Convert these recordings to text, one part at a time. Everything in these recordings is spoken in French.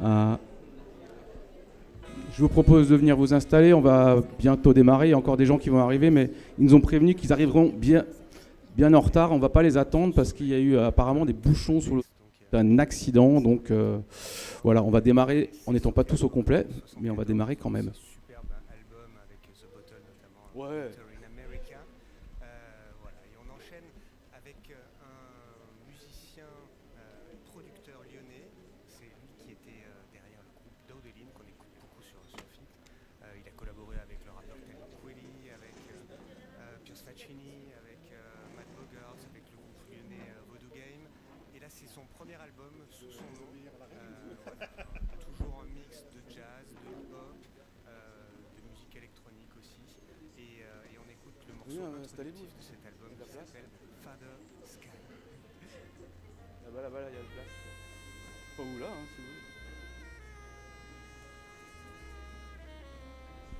Euh, je vous propose de venir vous installer. On va bientôt démarrer. Il y a encore des gens qui vont arriver, mais ils nous ont prévenu qu'ils arriveront bien en retard. On ne va pas les attendre parce qu'il y a eu apparemment des bouchons sur un accident. Donc voilà, on va démarrer en n'étant pas tous au complet, mais on va démarrer quand même. Superbe album avec The Bottle notamment, Ouais. Winter in America. Voilà, et on enchaîne avec un musicien, producteur lyonnais. C'est lui qui était derrière le groupe Daudelin qu'on écoute beaucoup sur Fit. Il a collaboré avec le rappeur Talib Kweli, avec Piers Faccini, avec Matt Bogarts, avec le groupe lyonnais Voodoo Game. Et là, c'est son premier album sous son nom. Voilà. Toujours un mix de jazz, de hip-hop, de musique électronique aussi. Et on écoute le morceau introductif de cet album qui s'appelle Father Sky. Là-bas, il y a la place. Pas où là, hein, si vous voulez.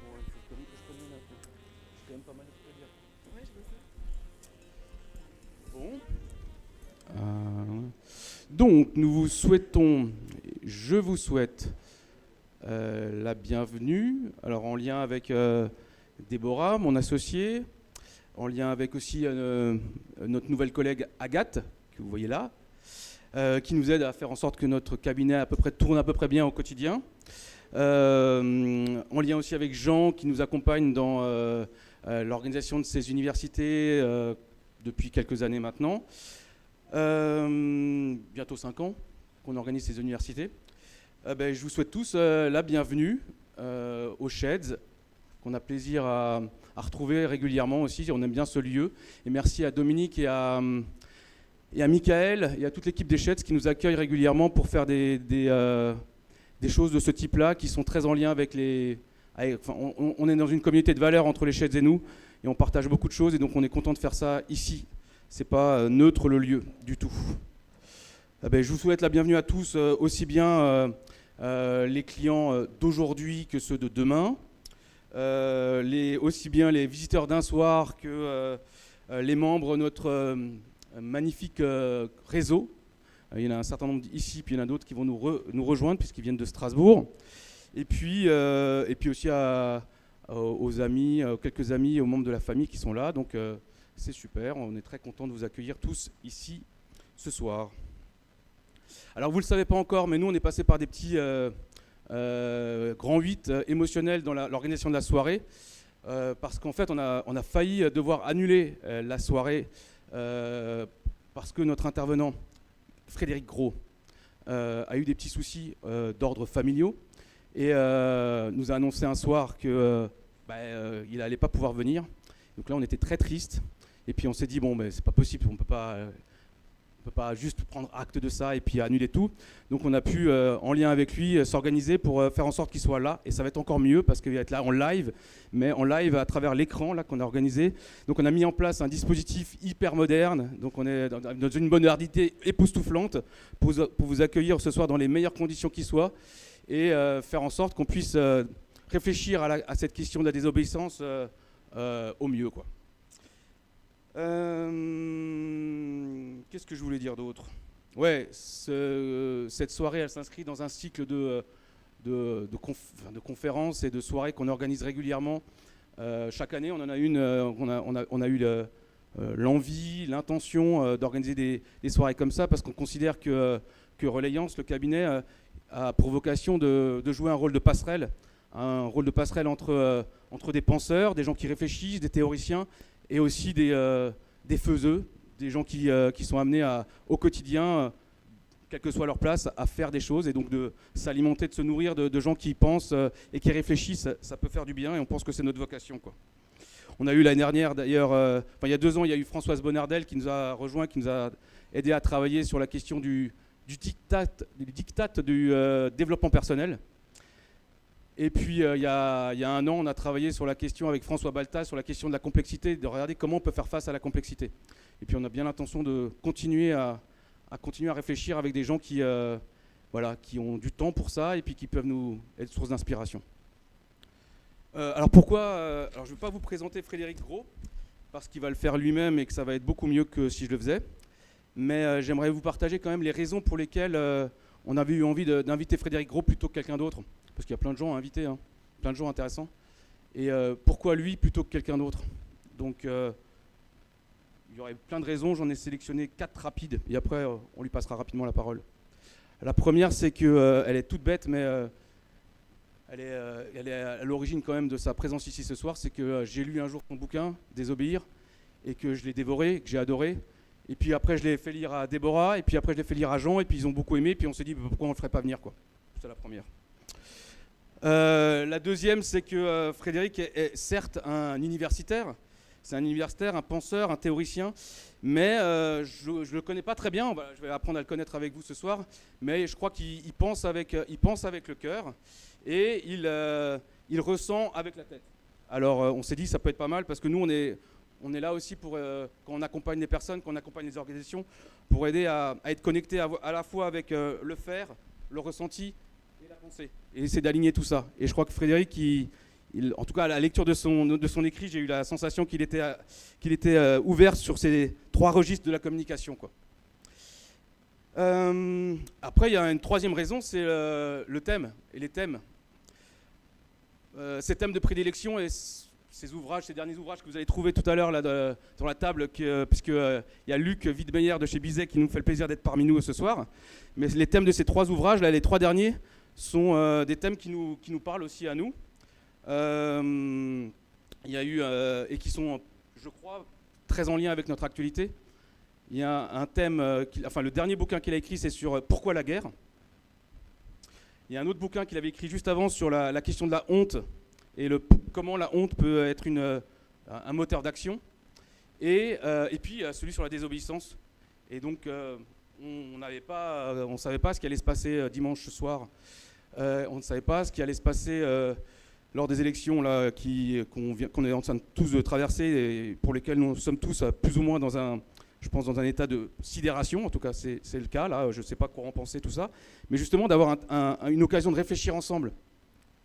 Bon, il faut que je commande un peu. J'ai quand même pas mal de trucs à dire. Ouais, je vois ça. Bon. Donc, je vous souhaite la bienvenue. Alors, en lien avec Déborah, mon associée, en lien avec aussi notre nouvelle collègue Agathe, que vous voyez là, qui nous aide à faire en sorte que notre cabinet tourne à peu près bien au quotidien. En lien aussi avec Jean, qui nous accompagne dans l'organisation de ces universités depuis quelques années maintenant. Bientôt 5 ans qu'on organise ces universités. Je vous souhaite tous la bienvenue aux Sheds, qu'on a plaisir à retrouver régulièrement aussi. On aime bien ce lieu. Et merci à Dominique et à Michael et à toute l'équipe des Sheds qui nous accueillent régulièrement pour faire des choses de ce type-là qui sont très en lien avec on est dans une communauté de valeurs entre les Sheds et nous et on partage beaucoup de choses et donc on est content de faire ça ici. C'est pas neutre le lieu du tout. Je vous souhaite la bienvenue à tous, aussi bien les clients d'aujourd'hui que ceux de demain, aussi bien les visiteurs d'un soir que les membres de notre magnifique réseau. Il y en a un certain nombre ici, puis il y en a d'autres qui vont nous rejoindre puisqu'ils viennent de Strasbourg. Et puis aussi aux amis, quelques amis, aux membres de la famille qui sont là. Donc c'est super, on est très content de vous accueillir tous ici ce soir. Alors vous ne le savez pas encore, mais nous on est passé par des petits grands 8 émotionnels dans l'organisation de la soirée, parce qu'en fait on a failli devoir annuler la soirée parce que notre intervenant, Frédéric Gros, a eu des petits soucis d'ordre familiaux et nous a annoncé un soir qu'il n'allait pas pouvoir venir. Donc là on était très tristes. Et puis on s'est dit, c'est pas possible, on peut pas juste prendre acte de ça et puis annuler tout. Donc on a pu, en lien avec lui, s'organiser pour faire en sorte qu'il soit là. Et ça va être encore mieux parce qu'il va être là en live, mais en live à travers l'écran là, qu'on a organisé. Donc on a mis en place un dispositif hyper moderne. Donc on est dans une modernité époustouflante pour vous accueillir ce soir dans les meilleures conditions qui soient et faire en sorte qu'on puisse réfléchir à cette question de la désobéissance au mieux, quoi. Qu'est-ce que je voulais dire d'autre ? Ouais, cette soirée, elle s'inscrit dans un cycle de conférences et de soirées qu'on organise régulièrement. Chaque année, on en a une. On a eu l'envie, l'intention d'organiser des soirées comme ça parce qu'on considère que Relayance, le cabinet, a pour vocation de jouer un rôle de passerelle entre des penseurs, des gens qui réfléchissent, des théoriciens, et aussi des faiseux, des gens qui sont amenés au quotidien, quelle que soit leur place, à faire des choses et donc de s'alimenter, de se nourrir de gens qui pensent et qui réfléchissent. Ça peut faire du bien et on pense que c'est notre vocation, quoi. On a eu l'année dernière, d'ailleurs, il y a 2 ans, il y a eu Françoise Bonnardel qui nous a rejoint, qui nous a aidé à travailler sur la question du diktat du développement personnel. Et puis il y a 1 an, on a travaillé sur la question avec François Balta, sur la question de la complexité, de regarder comment on peut faire face à la complexité. Et puis on a bien l'intention de continuer à réfléchir avec des gens qui ont du temps pour ça et puis qui peuvent nous être source d'inspiration. Alors pourquoi alors je ne vais pas vous présenter Frédéric Gros, parce qu'il va le faire lui-même et que ça va être beaucoup mieux que si je le faisais. Mais j'aimerais vous partager quand même les raisons pour lesquelles on avait eu envie d'inviter Frédéric Gros plutôt que quelqu'un d'autre, parce qu'il y a plein de gens à inviter, hein, plein de gens intéressants. Et pourquoi lui plutôt que quelqu'un d'autre? Donc il y aurait plein de raisons, j'en ai sélectionné 4 rapides, et après on lui passera rapidement la parole. La première, c'est qu'elle est toute bête, mais elle est à l'origine quand même de sa présence ici ce soir. C'est que j'ai lu un jour son bouquin, Désobéir, et que je l'ai dévoré, que j'ai adoré. Et puis après, je l'ai fait lire à Déborah, et puis après, je l'ai fait lire à Jean, et puis ils ont beaucoup aimé, et puis on s'est dit pourquoi on ne le ferait pas venir, quoi. C'est la première. La deuxième, c'est que Frédéric est certes un universitaire. C'est un universitaire, un penseur, un théoricien, mais je ne le connais pas très bien. Je vais apprendre à le connaître avec vous ce soir, mais je crois qu'il pense avec le cœur et il ressent avec la tête. Alors on s'est dit ça peut être pas mal parce que nous on est là aussi pour quand on accompagne les personnes, quand on accompagne les organisations, pour aider à être connecté à la fois avec le faire, le ressenti et la pensée, et essayer d'aligner tout ça. Et je crois que Frédéric, en tout cas, à la lecture de son écrit, j'ai eu la sensation qu'il était ouvert sur ces 3 registres de la communication, quoi. Après, il y a une troisième raison, c'est le thème et les thèmes. Ces thèmes de prédilection et ces derniers ouvrages que vous allez trouver tout à l'heure là, sur la table, puisqu'il y a Luc Wiedmeyer de chez Bizet qui nous fait le plaisir d'être parmi nous ce soir. Mais les thèmes de ces 3 ouvrages, là, les 3 derniers, sont des thèmes qui nous parlent aussi à nous. Il y a eu, et qui sont, je crois, très en lien avec notre actualité. Il y a un thème, le dernier bouquin qu'il a écrit, c'est sur pourquoi la guerre. Il y a un autre bouquin qu'il avait écrit juste avant sur la question de la honte et comment la honte peut être un moteur d'action. Et puis celui sur la désobéissance. Et donc on ne savait pas ce qui allait se passer dimanche soir. On ne savait pas ce qui allait se passer lors des élections là, qu'on est en train de tous de traverser et pour lesquelles nous sommes tous plus ou moins dans un état de sidération. En tout cas, c'est le cas. Là, je ne sais pas quoi en penser, tout ça. Mais justement, d'avoir une occasion de réfléchir ensemble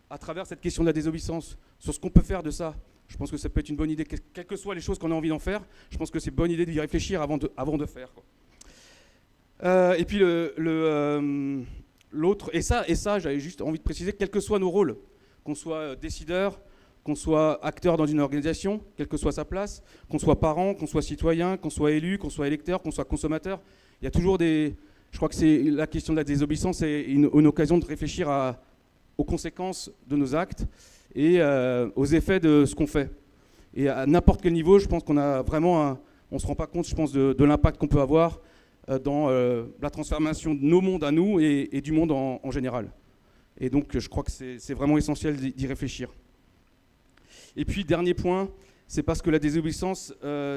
à travers cette question de la désobéissance, sur ce qu'on peut faire de ça. Je pense que ça peut être une bonne idée, quelles que soient les choses qu'on a envie d'en faire. Je pense que c'est une bonne idée d'y réfléchir avant de faire, quoi. Et puis l'autre, et ça, j'avais juste envie de préciser, quels que soient nos rôles, qu'on soit décideur, qu'on soit acteur dans une organisation, quelle que soit sa place, qu'on soit parent, qu'on soit citoyen, qu'on soit élu, qu'on soit électeur, qu'on soit consommateur. Il y a toujours je crois que c'est la question de la désobéissance est une occasion de réfléchir aux conséquences de nos actes et aux effets de ce qu'on fait. Et à n'importe quel niveau, je pense qu'on a vraiment on ne se rend pas compte, je pense, de l'impact qu'on peut avoir dans la transformation de nos mondes à nous et du monde en général. Et donc, je crois que c'est vraiment essentiel d'y réfléchir. Et puis, dernier point, c'est parce que la désobéissance,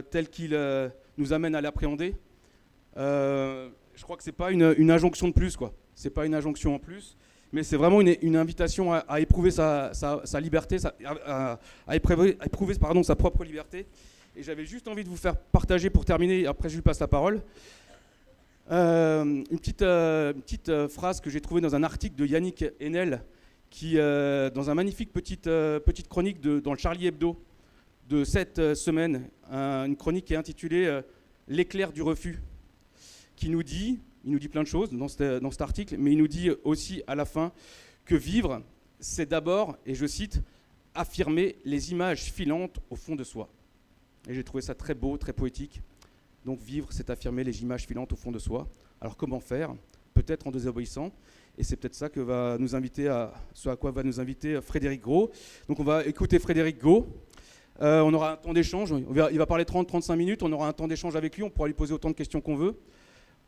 telle qu'il nous amène à l'appréhender, je crois que ce n'est pas une injonction de plus, quoi. Ce n'est pas une injonction en plus, mais c'est vraiment une invitation à éprouver sa liberté, à éprouver sa propre liberté. Et j'avais juste envie de vous faire partager, pour terminer, après je lui passe la parole, une petite phrase que j'ai trouvée dans un article de Yannick Enel, qui, dans un magnifique petite chronique dans le Charlie Hebdo de cette semaine, une chronique qui est intitulée « L'éclair du refus », il nous dit plein de choses dans cet article, mais il nous dit aussi à la fin que vivre, c'est d'abord, et je cite, « affirmer les images filantes au fond de soi ». Et j'ai trouvé ça très beau, très poétique. Donc vivre, c'est affirmer les images filantes au fond de soi. Alors comment faire? Peut-être en désobéissant. Et c'est peut-être ça ce à quoi va nous inviter Frédéric Gros. Donc on va écouter Frédéric Gros. On aura un temps d'échange. Il va parler 30-35 minutes. On aura un temps d'échange avec lui. On pourra lui poser autant de questions qu'on veut.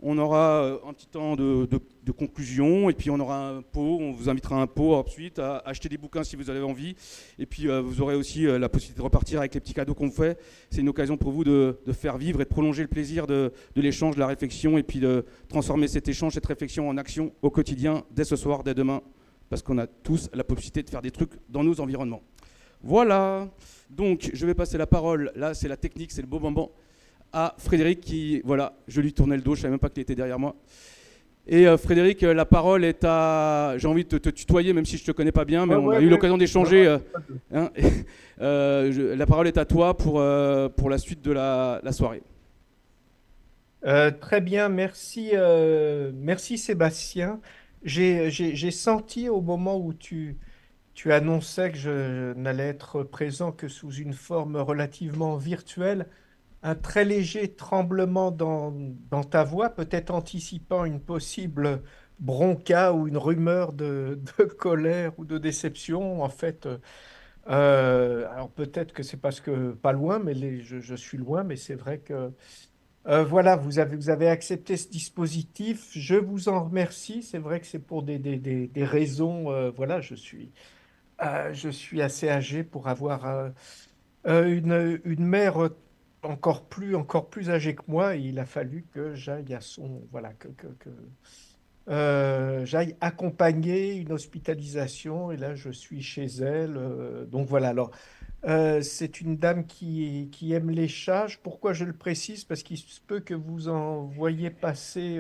On aura un petit temps de conclusion, et puis on aura un pot, on vous invitera à un pot ensuite, à acheter des bouquins si vous avez envie, et puis vous aurez aussi la possibilité de repartir avec les petits cadeaux qu'on vous fait. C'est une occasion pour vous de faire vivre et de prolonger le plaisir de l'échange, de la réflexion, et puis de transformer cet échange, cette réflexion en action au quotidien, dès ce soir, dès demain, parce qu'on a tous la possibilité de faire des trucs dans nos environnements. Voilà, donc je vais passer la parole, là c'est la technique, c'est le beau moment, à Frédéric qui, voilà, je lui tournais le dos, je ne savais même pas qu'il était derrière moi. Et Frédéric, la parole est à... J'ai envie de te tutoyer, même si je ne te connais pas bien, mais on a eu l'occasion d'échanger. La parole est à toi pour la suite de la soirée. Très bien, merci, merci Sébastien. J'ai senti au moment où tu annonçais que je n'allais être présent que sous une forme relativement virtuelle, un très léger tremblement dans ta voix, peut-être anticipant une possible bronca ou une rumeur de colère ou de déception. En fait, alors peut-être que c'est parce que pas loin, mais je suis loin, mais c'est vrai que voilà, vous avez accepté ce dispositif. Je vous en remercie. C'est vrai que c'est pour des raisons. Voilà, je suis assez âgé pour avoir une mère encore plus âgée que moi. Et il a fallu que j'aille à son, voilà, j'aille accompagner une hospitalisation. Et là, je suis chez elle. Donc voilà. Alors, c'est une dame qui aime les chats. Pourquoi je le précise? Parce qu'il se peut que vous en voyez passer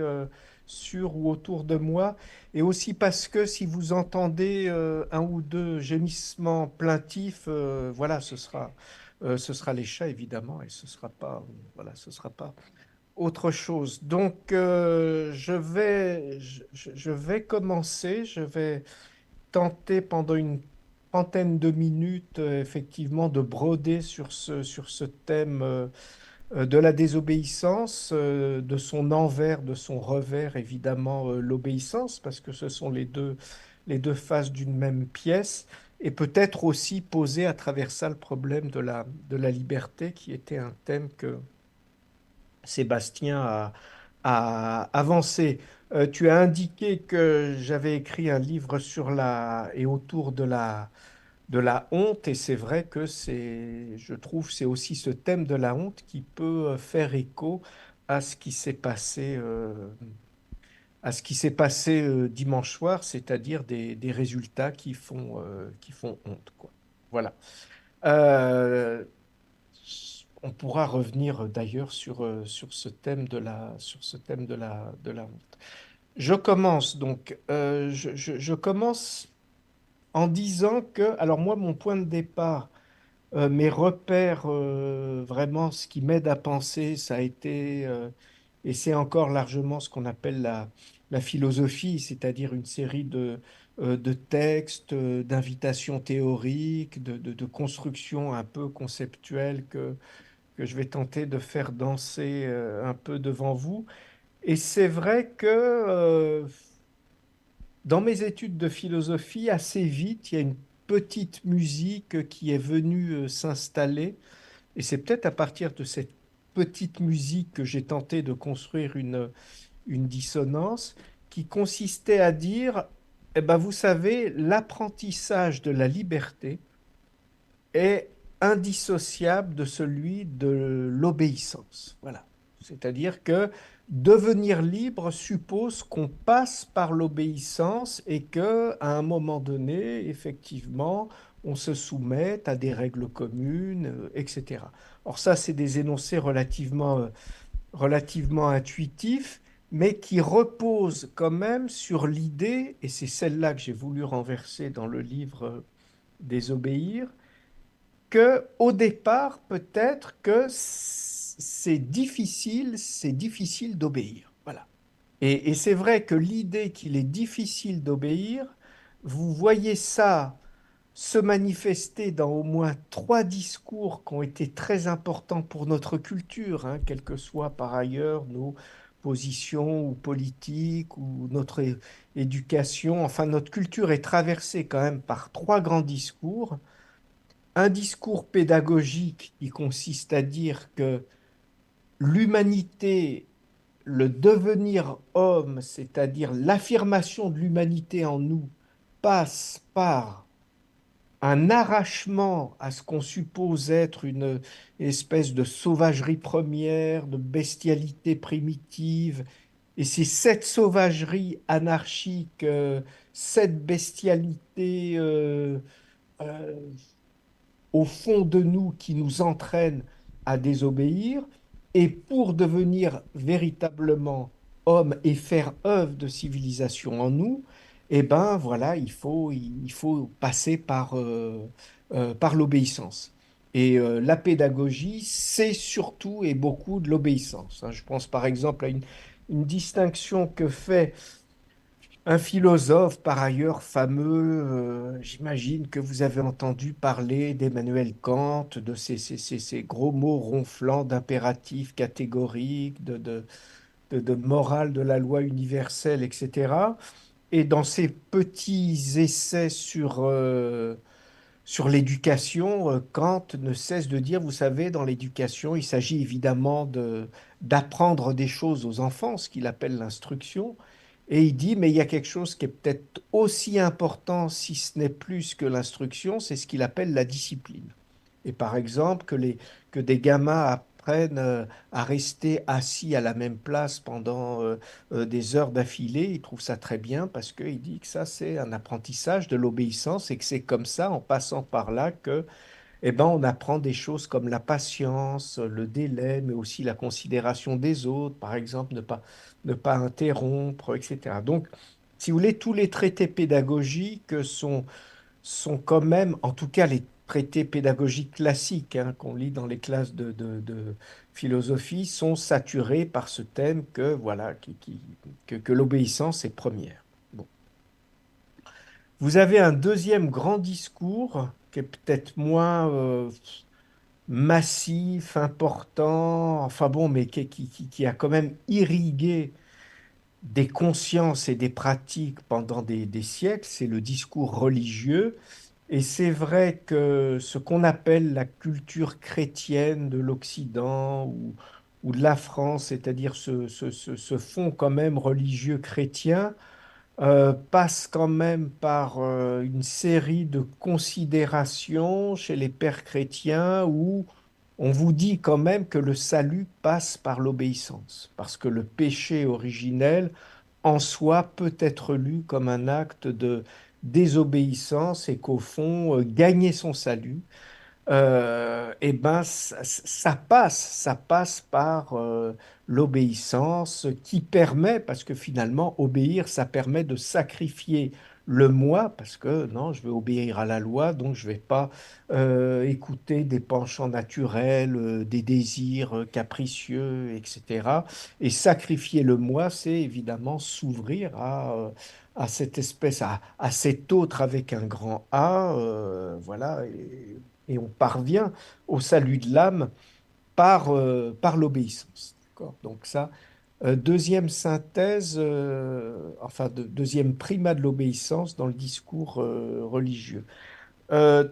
sur ou autour de moi. Et aussi parce que si vous entendez un ou deux gémissements plaintifs, voilà, ce sera les chats, évidemment, et ce sera pas, voilà, ce sera pas autre chose. Donc, je vais commencer. Je vais tenter pendant une trentaine de minutes, effectivement, de broder sur ce thème de la désobéissance, de son envers, de son revers, évidemment, l'obéissance, parce que ce sont les deux faces d'une même pièce, et peut-être aussi poser à travers ça le problème de la liberté, qui était un thème que Sébastien a avancé. Tu as indiqué que j'avais écrit un livre sur la et autour de la honte, et c'est vrai que je trouve, c'est aussi ce thème de la honte qui peut faire écho à ce qui s'est passé, à ce qui s'est passé dimanche soir, c'est-à-dire des résultats qui font honte, quoi. Voilà. Euh, on pourra revenir d'ailleurs sur ce thème sur ce thème de la honte. Je commence donc. Je commence en disant que, alors moi, mon point de départ, mes repères, vraiment, ce qui m'aide à penser, ça a été, et c'est encore largement ce qu'on appelle la philosophie, c'est-à-dire une série de textes, d'invitations théoriques, de constructions un peu conceptuelles que je vais tenter de faire danser un peu devant vous. Et c'est vrai que dans mes études de philosophie, assez vite, il y a une petite musique qui est venue s'installer. Et c'est peut-être à partir de cette petite musique que j'ai tenté de construire une dissonance qui consistait à dire, eh ben, vous savez, l'apprentissage de la liberté est indissociable de celui de l'obéissance. Voilà. C'est-à-dire que devenir libre suppose qu'on passe par l'obéissance et que, à un moment donné, effectivement, on se soumette à des règles communes, etc. Or ça, c'est des énoncés relativement intuitifs, mais qui reposent quand même sur l'idée, et c'est celle-là que j'ai voulu renverser dans le livre Désobéir, que au départ, peut-être que c'est difficile d'obéir. Voilà. Et c'est vrai que l'idée qu'il est difficile d'obéir, vous voyez ça se manifester dans au moins trois discours qui ont été très importants pour notre culture, hein, quelles que soient par ailleurs nos positions ou politiques ou notre éducation. Enfin, notre culture est traversée quand même par trois grands discours. Un discours pédagogique qui consiste à dire que l'humanité, le devenir homme, c'est-à-dire l'affirmation de l'humanité en nous, passe par un arrachement à ce qu'on suppose être une espèce de sauvagerie première, de bestialité primitive. Et c'est cette sauvagerie anarchique, cette bestialité euh, au fond de nous qui nous entraîne à désobéir. Et pour devenir véritablement homme et faire œuvre de civilisation en nous, eh ben voilà, il faut passer par l'obéissance. Et la pédagogie, c'est surtout et beaucoup de l'obéissance, hein. Je pense par exemple à une distinction que fait Un philosophe, par ailleurs fameux, j'imagine que vous avez entendu parler d'Emmanuel Kant, de ces gros mots ronflants d'impératif catégorique, de morale de la loi universelle, etc. Et dans ces petits essais sur l'éducation, Kant ne cesse de dire, vous savez, dans l'éducation, il s'agit évidemment d'apprendre des choses aux enfants, ce qu'il appelle l'instruction. Et il dit, mais il y a quelque chose qui est peut-être aussi important, si ce n'est plus que l'instruction, c'est ce qu'il appelle la discipline. Et par exemple, que des gamins apprennent à rester assis à la même place pendant des heures d'affilée, il trouve ça très bien parce qu'il dit que ça, c'est un apprentissage de l'obéissance et que c'est comme ça, en passant par là, que eh ben, on apprend des choses comme la patience, le délai, mais aussi la considération des autres, par exemple, ne pas interrompre, etc. Donc, si vous voulez, tous les traités pédagogiques sont quand même, en tout cas les traités pédagogiques classiques hein, qu'on lit dans les classes de philosophie, sont saturés par ce thème que, voilà, que l'obéissance est première. Bon. Vous avez un deuxième grand discours qui est peut-être moins massif, important, enfin bon, mais qui a quand même irrigué des consciences et des pratiques pendant des siècles, c'est le discours religieux. Et c'est vrai que ce qu'on appelle la culture chrétienne de l'Occident ou de la France, c'est-à-dire ce fond quand même religieux chrétien, passe quand même par une série de considérations chez les pères chrétiens où on vous dit quand même que le salut passe par l'obéissance, parce que le péché originel en soi peut être lu comme un acte de désobéissance et qu'au fond, gagner son salut, eh ben, ça passe par l'obéissance qui permet, parce que finalement, obéir, ça permet de sacrifier le moi, parce que non, je vais obéir à la loi, donc je ne vais pas écouter des penchants naturels, des désirs capricieux, etc. Et sacrifier le moi, c'est évidemment s'ouvrir à cette espèce, à cet autre avec un grand A, voilà, et on parvient au salut de l'âme par l'obéissance. D'accord. Donc ça, deuxième synthèse, deuxième primat de l'obéissance dans le discours religieux. Euh,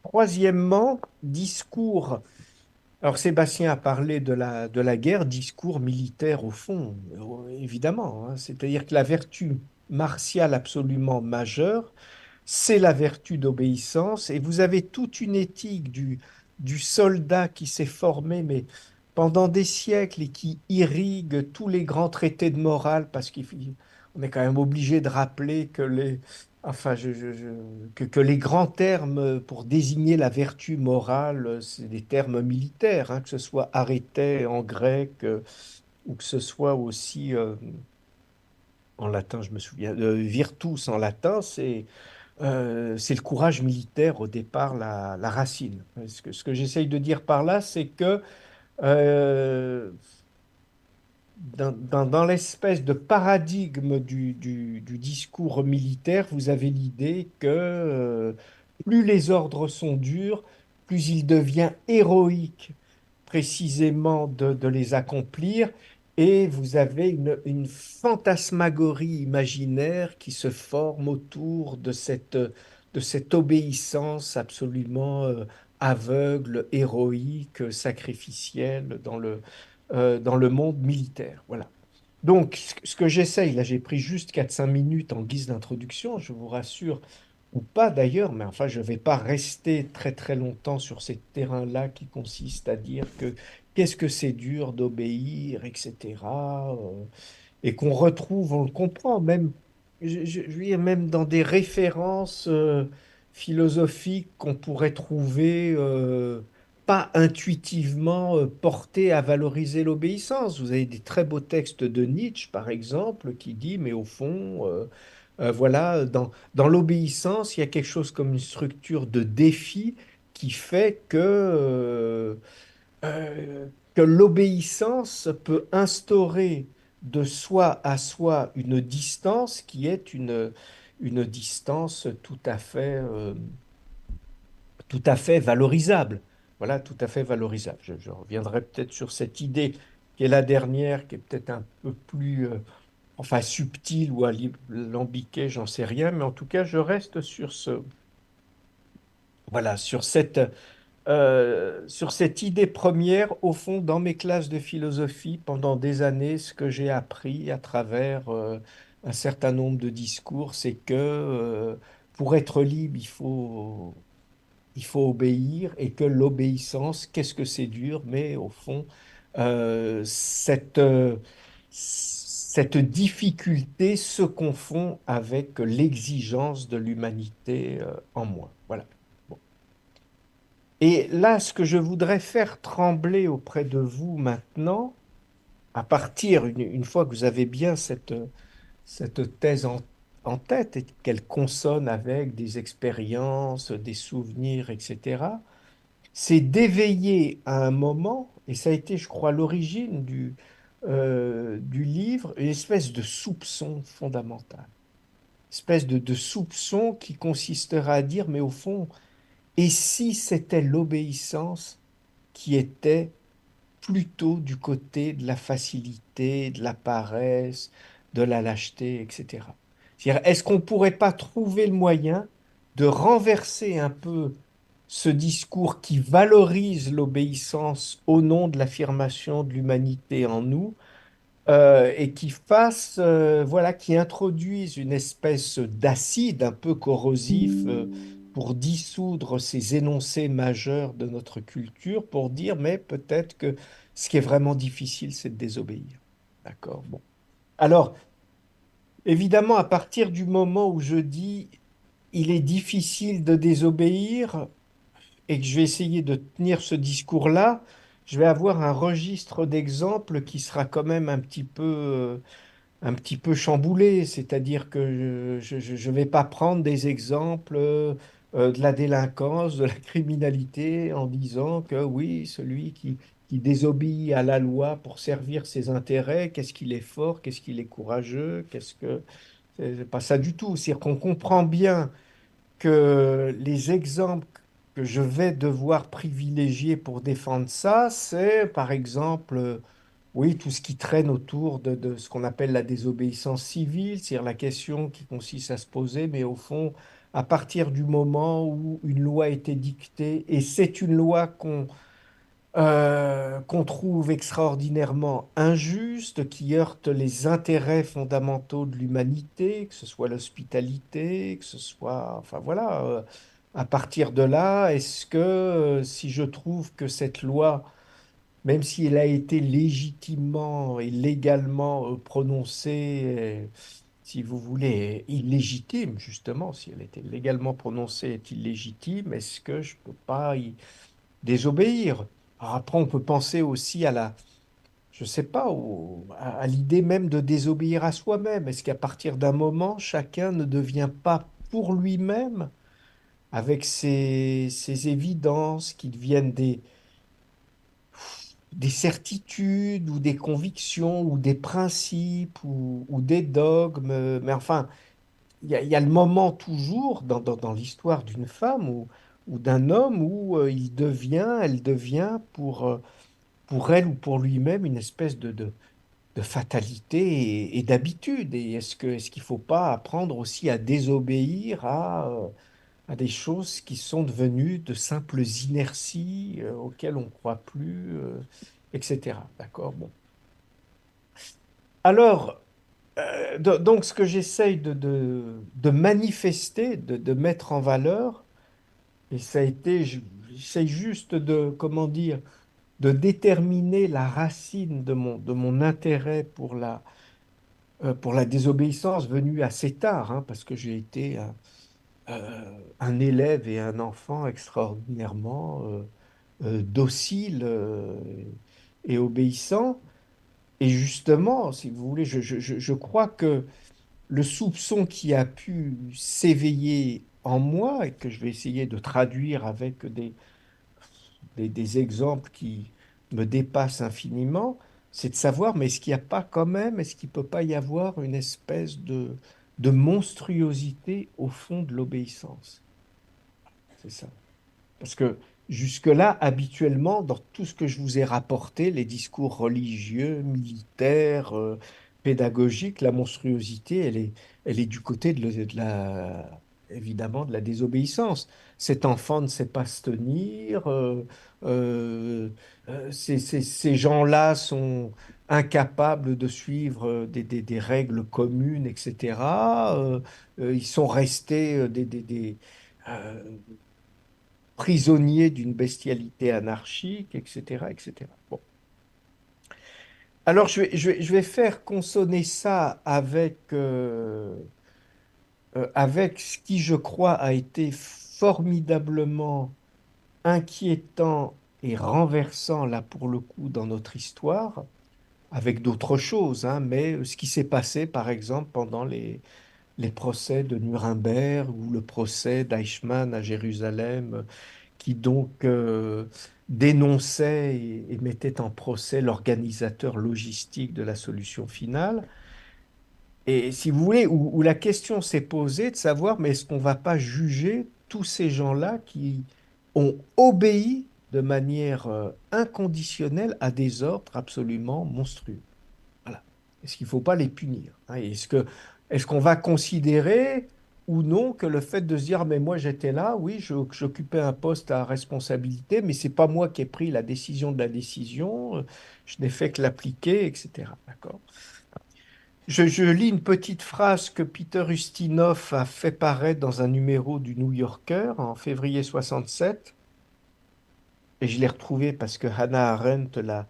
Troisièmement, discours. Alors Sébastien a parlé de la guerre, discours militaire au fond, évidemment, hein. C'est-à-dire que la vertu martiale absolument majeure, c'est la vertu d'obéissance. Et vous avez toute une éthique du soldat qui s'est formé, mais pendant des siècles et qui irrigue tous les grands traités de morale, parce qu'on est quand même obligé de rappeler que que les grands termes pour désigner la vertu morale, c'est des termes militaires, hein, que ce soit arete en grec, ou que ce soit aussi en latin, je me souviens, virtus en latin, c'est le courage militaire au départ, la racine. Ce que j'essaye de dire par là, c'est que euh, dans l'espèce de paradigme du discours militaire, vous avez l'idée que plus les ordres sont durs, plus il devient héroïque précisément de les accomplir. Et vous avez une fantasmagorie imaginaire qui se forme autour de cette obéissance absolument aveugle, héroïque, sacrificielle dans le monde militaire. Voilà. Donc, ce que j'essaye, là, j'ai pris juste 4 5 minutes en guise d'introduction, je vous rassure, ou pas d'ailleurs, mais enfin, je ne vais pas rester très très longtemps sur ces terrains-là qui consistent à dire que qu'est-ce que c'est dur d'obéir, etc. Et qu'on retrouve, on le comprend, même, je veux dire, même dans des références philosophiques qu'on pourrait trouver pas intuitivement portées à valoriser l'obéissance. Vous avez des très beaux textes de Nietzsche, par exemple, qui dit, mais au fond, voilà, dans l'obéissance, il y a quelque chose comme une structure de défi qui fait euh, que l'obéissance peut instaurer de soi à soi une distance qui est une distance tout à fait valorisable. Voilà, tout à fait valorisable. Je reviendrai peut-être sur cette idée qui est la dernière, qui est peut-être un peu plus, enfin, subtile ou alambiquée, j'en sais rien, mais en tout cas, je reste sur voilà, sur cette idée première. Au fond, dans mes classes de philosophie, pendant des années, ce que j'ai appris à travers un certain nombre de discours, c'est que pour être libre, il faut obéir et que l'obéissance, qu'est-ce que c'est dur, mais au fond, cette difficulté se confond avec l'exigence de l'humanité en moi. Voilà. Bon. Et là, ce que je voudrais faire trembler auprès de vous maintenant, à partir, une fois que vous avez bien cette thèse en tête et qu'elle consonne avec des expériences, des souvenirs, etc., c'est d'éveiller à un moment, et ça a été, je crois, l'origine du livre, une espèce de soupçon fondamental. Espèce de soupçon qui consistera à dire, mais au fond, et si c'était l'obéissance qui était plutôt du côté de la facilité, de la paresse, de la lâcheté, etc. C'est-à-dire, est-ce qu'on ne pourrait pas trouver le moyen de renverser un peu ce discours qui valorise l'obéissance au nom de l'affirmation de l'humanité en nous, et qui fasse, voilà, qui introduise une espèce d'acide un peu corrosif pour dissoudre ces énoncés majeurs de notre culture, pour dire, mais peut-être que ce qui est vraiment difficile, c'est de désobéir. D'accord? Bon. Alors, évidemment, à partir du moment où je dis, il est difficile de désobéir, et que je vais essayer de tenir ce discours-là, je vais avoir un registre d'exemples qui sera quand même un petit peu chamboulé, c'est-à-dire que je vais pas prendre des exemples de la délinquance, de la criminalité, en disant que oui, celui qui désobéit à la loi pour servir ses intérêts, qu'est-ce qu'il est fort, qu'est-ce qu'il est courageux, qu'est-ce que... C'est pas ça du tout. C'est-à-dire qu'on comprend bien que les exemples que je vais devoir privilégier pour défendre ça, c'est par exemple, oui, tout ce qui traîne autour de ce qu'on appelle la désobéissance civile, c'est-à-dire la question qui consiste à se poser, mais au fond, à partir du moment où une loi a été dictée, et c'est une loi qu'on trouve extraordinairement injuste, qui heurte les intérêts fondamentaux de l'humanité, que ce soit l'hospitalité, que ce soit... Enfin voilà, à partir de là, est-ce que si je trouve que cette loi, même si elle a été légitimement et légalement prononcée, si vous voulez, illégitime, justement, si elle était légalement prononcée, est illégitime, est-ce que je ne peux pas y désobéir? Alors après, on peut penser aussi je sais pas, à l'idée même de désobéir à soi-même. Est-ce qu'à partir d'un moment, chacun ne devient pas pour lui-même, avec ses évidences qui deviennent des certitudes ou des convictions ou des principes ou des dogmes? Mais enfin, il y a le moment toujours dans l'histoire d'une femme ou d'un homme où elle devient pour elle ou pour lui-même une espèce de fatalité et d'habitude. Et est-ce qu'il ne faut pas apprendre aussi à désobéir à des choses qui sont devenues de simples inerties auxquelles on ne croit plus, etc. D'accord? Bon. Alors, donc ce que j'essaye de manifester, de mettre en valeur, et ça a été, j'essaye juste de, comment dire, de déterminer la racine de mon intérêt pour la désobéissance venue assez tard, hein, parce que j'ai été un élève et un enfant extraordinairement docile et obéissant. Et justement, si vous voulez, je crois que le soupçon qui a pu s'éveiller en moi et que je vais essayer de traduire avec des exemples qui me dépassent infiniment, c'est de savoir, mais est-ce qu'il n'y a pas quand même, est-ce qu'il ne peut pas y avoir une espèce de monstruosité au fond de l'obéissance? C'est ça. Parce que jusque-là, habituellement, dans tout ce que je vous ai rapporté, les discours religieux, militaires, pédagogiques, la monstruosité, elle est du côté évidemment, de la désobéissance. Cet enfant ne sait pas se tenir, euh, ces gens-là sont incapables de suivre des règles communes, etc. Ils sont restés euh, prisonnier d'une bestialité anarchique, etc., etc. Bon. Alors, je vais faire consonner ça avec ce qui, je crois, a été formidablement inquiétant et renversant, là, pour le coup, dans notre histoire, avec d'autres choses, hein, mais ce qui s'est passé, par exemple, pendant les procès de Nuremberg ou le procès d'Eichmann à Jérusalem, qui donc dénonçait et mettait en procès l'organisateur logistique de la solution finale. Et si vous voulez, où la question s'est posée de savoir, mais est-ce qu'on ne va pas juger tous ces gens-là qui ont obéi de manière inconditionnelle à des ordres absolument monstrueux? Voilà. Est-ce qu'il ne faut pas les punir? Hein? Est-ce qu'on va considérer ou non que le fait de se dire, mais moi j'étais là, oui, j'occupais un poste à responsabilité, mais c'est pas moi qui ai pris la décision de la décision, je n'ai fait que l'appliquer, etc. D'accord? Je lis une petite phrase que Peter Ustinov a fait paraître dans un numéro du New Yorker en février 67. Et je l'ai retrouvé parce que Hannah Arendt la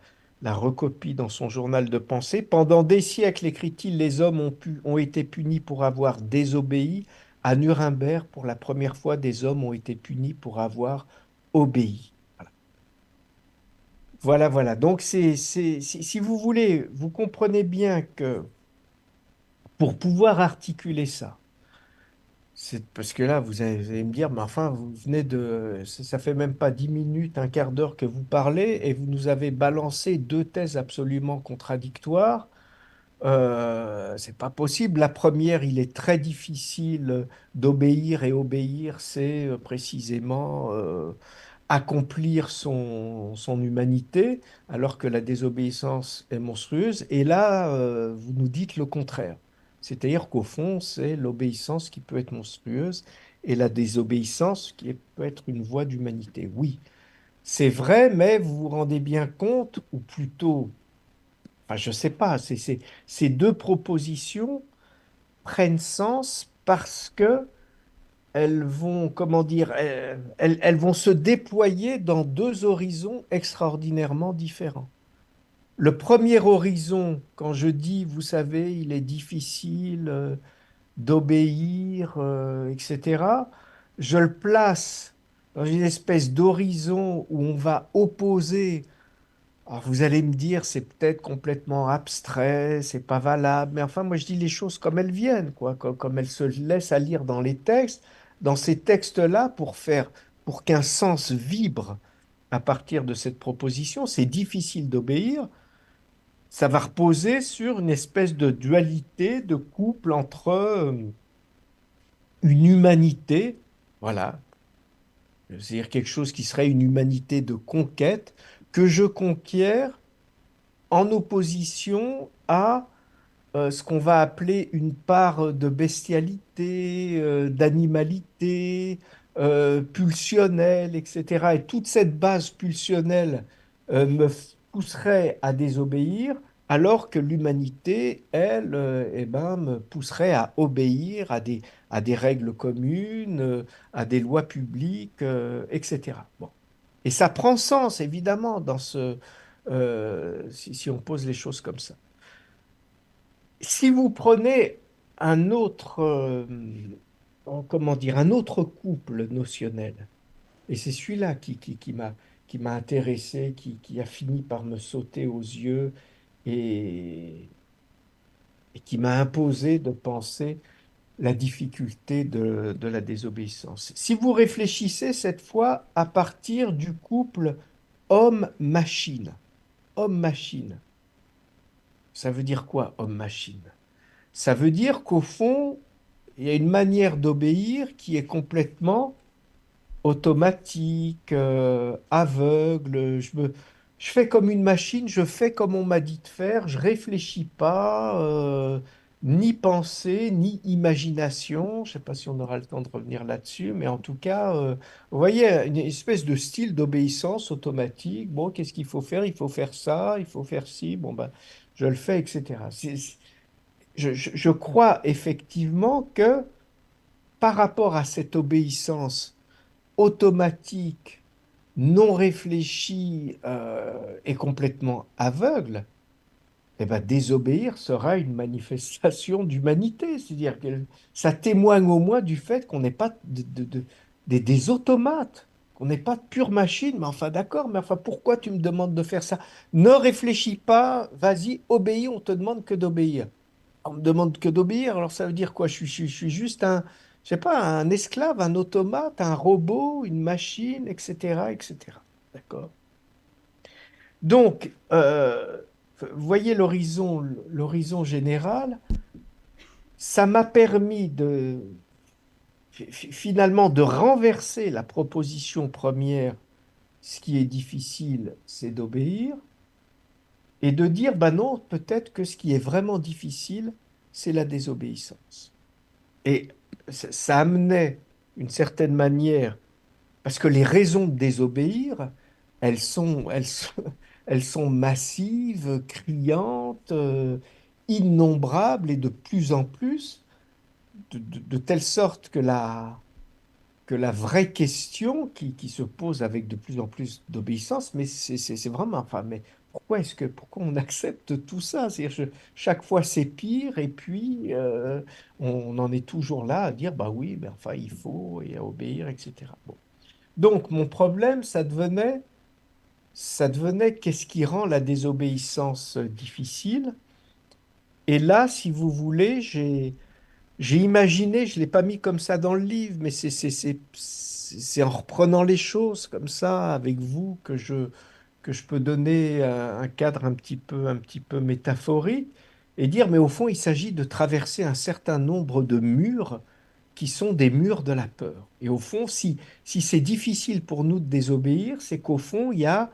recopie dans son journal de pensée. Pendant des siècles, écrit-il, les hommes ont été punis pour avoir désobéi. À Nuremberg, pour la première fois, des hommes ont été punis pour avoir obéi. Voilà, voilà. Donc, si vous voulez, vous comprenez bien que pour pouvoir articuler ça, c'est parce que là, vous allez me dire, mais enfin, vous venez ça fait même pas 10 minutes, un quart d'heure que vous parlez et vous nous avez balancé deux thèses absolument contradictoires. C'est pas possible. La première, il est très difficile d'obéir et obéir, c'est précisément accomplir son humanité, alors que la désobéissance est monstrueuse. Et là, vous nous dites le contraire. C'est-à-dire qu'au fond, c'est l'obéissance qui peut être monstrueuse et la désobéissance peut être une voie d'humanité. Oui, c'est vrai, mais vous vous rendez bien compte, ou plutôt, enfin, je ne sais pas, ces deux propositions prennent sens parce que elles vont, comment dire, elles vont se déployer dans deux horizons extraordinairement différents. Le premier horizon, quand je dis, vous savez, il est difficile d'obéir, etc., je le place dans une espèce d'horizon où on va opposer. Alors vous allez me dire, c'est peut-être complètement abstrait, c'est pas valable, mais enfin, moi je dis les choses comme elles viennent, quoi, comme elles se laissent à lire dans les textes. Dans ces textes-là, pour qu'un sens vibre à partir de cette proposition, c'est difficile d'obéir. Ça va reposer sur une espèce de dualité, de couple entre une humanité, voilà, c'est-à-dire quelque chose qui serait une humanité de conquête, que je conquiers en opposition à ce qu'on va appeler une part de bestialité, d'animalité, pulsionnelle, etc. Et toute cette base pulsionnelle pousserait à désobéir, alors que l'humanité, elle, eh ben, me pousserait à obéir à des règles communes, à des lois publiques, etc. Bon. Et ça prend sens, évidemment, si on pose les choses comme ça. Si vous prenez un autre, comment dire, un autre couple notionnel, et c'est celui-là qui m'a intéressé, qui a fini par me sauter aux yeux et, et qui m'a imposé de penser la difficulté de la désobéissance. Si vous réfléchissez cette fois à partir du couple homme-machine, homme-machine, Ça veut dire quoi, homme-machine? Ça veut dire qu'au fond, il y a une manière d'obéir qui est complètement automatique, aveugle. Je fais comme une machine, je fais comme on m'a dit de faire, je réfléchis pas, ni pensée, ni imagination. Je sais pas si on aura le temps de revenir là-dessus, mais en tout cas, vous voyez, une espèce de style d'obéissance automatique. Bon, qu'est-ce qu'il faut faire? Il faut faire ça, il faut faire ci. Bon, ben, je le fais, etc. Je crois effectivement que par rapport à cette obéissance automatique, non réfléchie et complètement aveugle, eh ben, désobéir sera une manifestation d'humanité. C'est-à-dire que ça témoigne au moins du fait qu'on n'est pas des automates, qu'on n'est pas de pure machine. Mais enfin, d'accord, mais enfin, pourquoi tu me demandes de faire ça? Ne réfléchis pas, vas-y, obéis, on te demande que d'obéir. On me demande que d'obéir, alors ça veut dire quoi? Je suis juste un, je sais pas, un esclave, un automate, un robot, une machine, etc., etc. D'accord? Donc, vous voyez l'horizon général, ça m'a permis finalement de renverser la proposition première, ce qui est difficile, c'est d'obéir, et de dire, bah non, peut-être que ce qui est vraiment difficile, c'est la désobéissance. Et ça amenait une certaine manière, parce que les raisons de désobéir, elles sont massives, criantes, innombrables et de plus en plus, de telle sorte que la vraie question qui se pose avec de plus en plus d'obéissance, mais c'est vraiment, enfin, mais pourquoi on accepte tout ça? C'est-à-dire, chaque fois c'est pire, et puis on en est toujours là à dire, bah oui, ben, enfin, il faut et à obéir, etc. Bon. Donc, mon problème, ça devenait qu'est-ce qui rend la désobéissance difficile? Et là, si vous voulez, j'ai imaginé, je ne l'ai pas mis comme ça dans le livre, mais c'est en reprenant les choses comme ça avec vous que je peux donner un cadre un petit peu métaphorique et dire, mais au fond, il s'agit de traverser un certain nombre de murs qui sont des murs de la peur. Et au fond, si c'est difficile pour nous de désobéir, c'est qu'au fond, il y a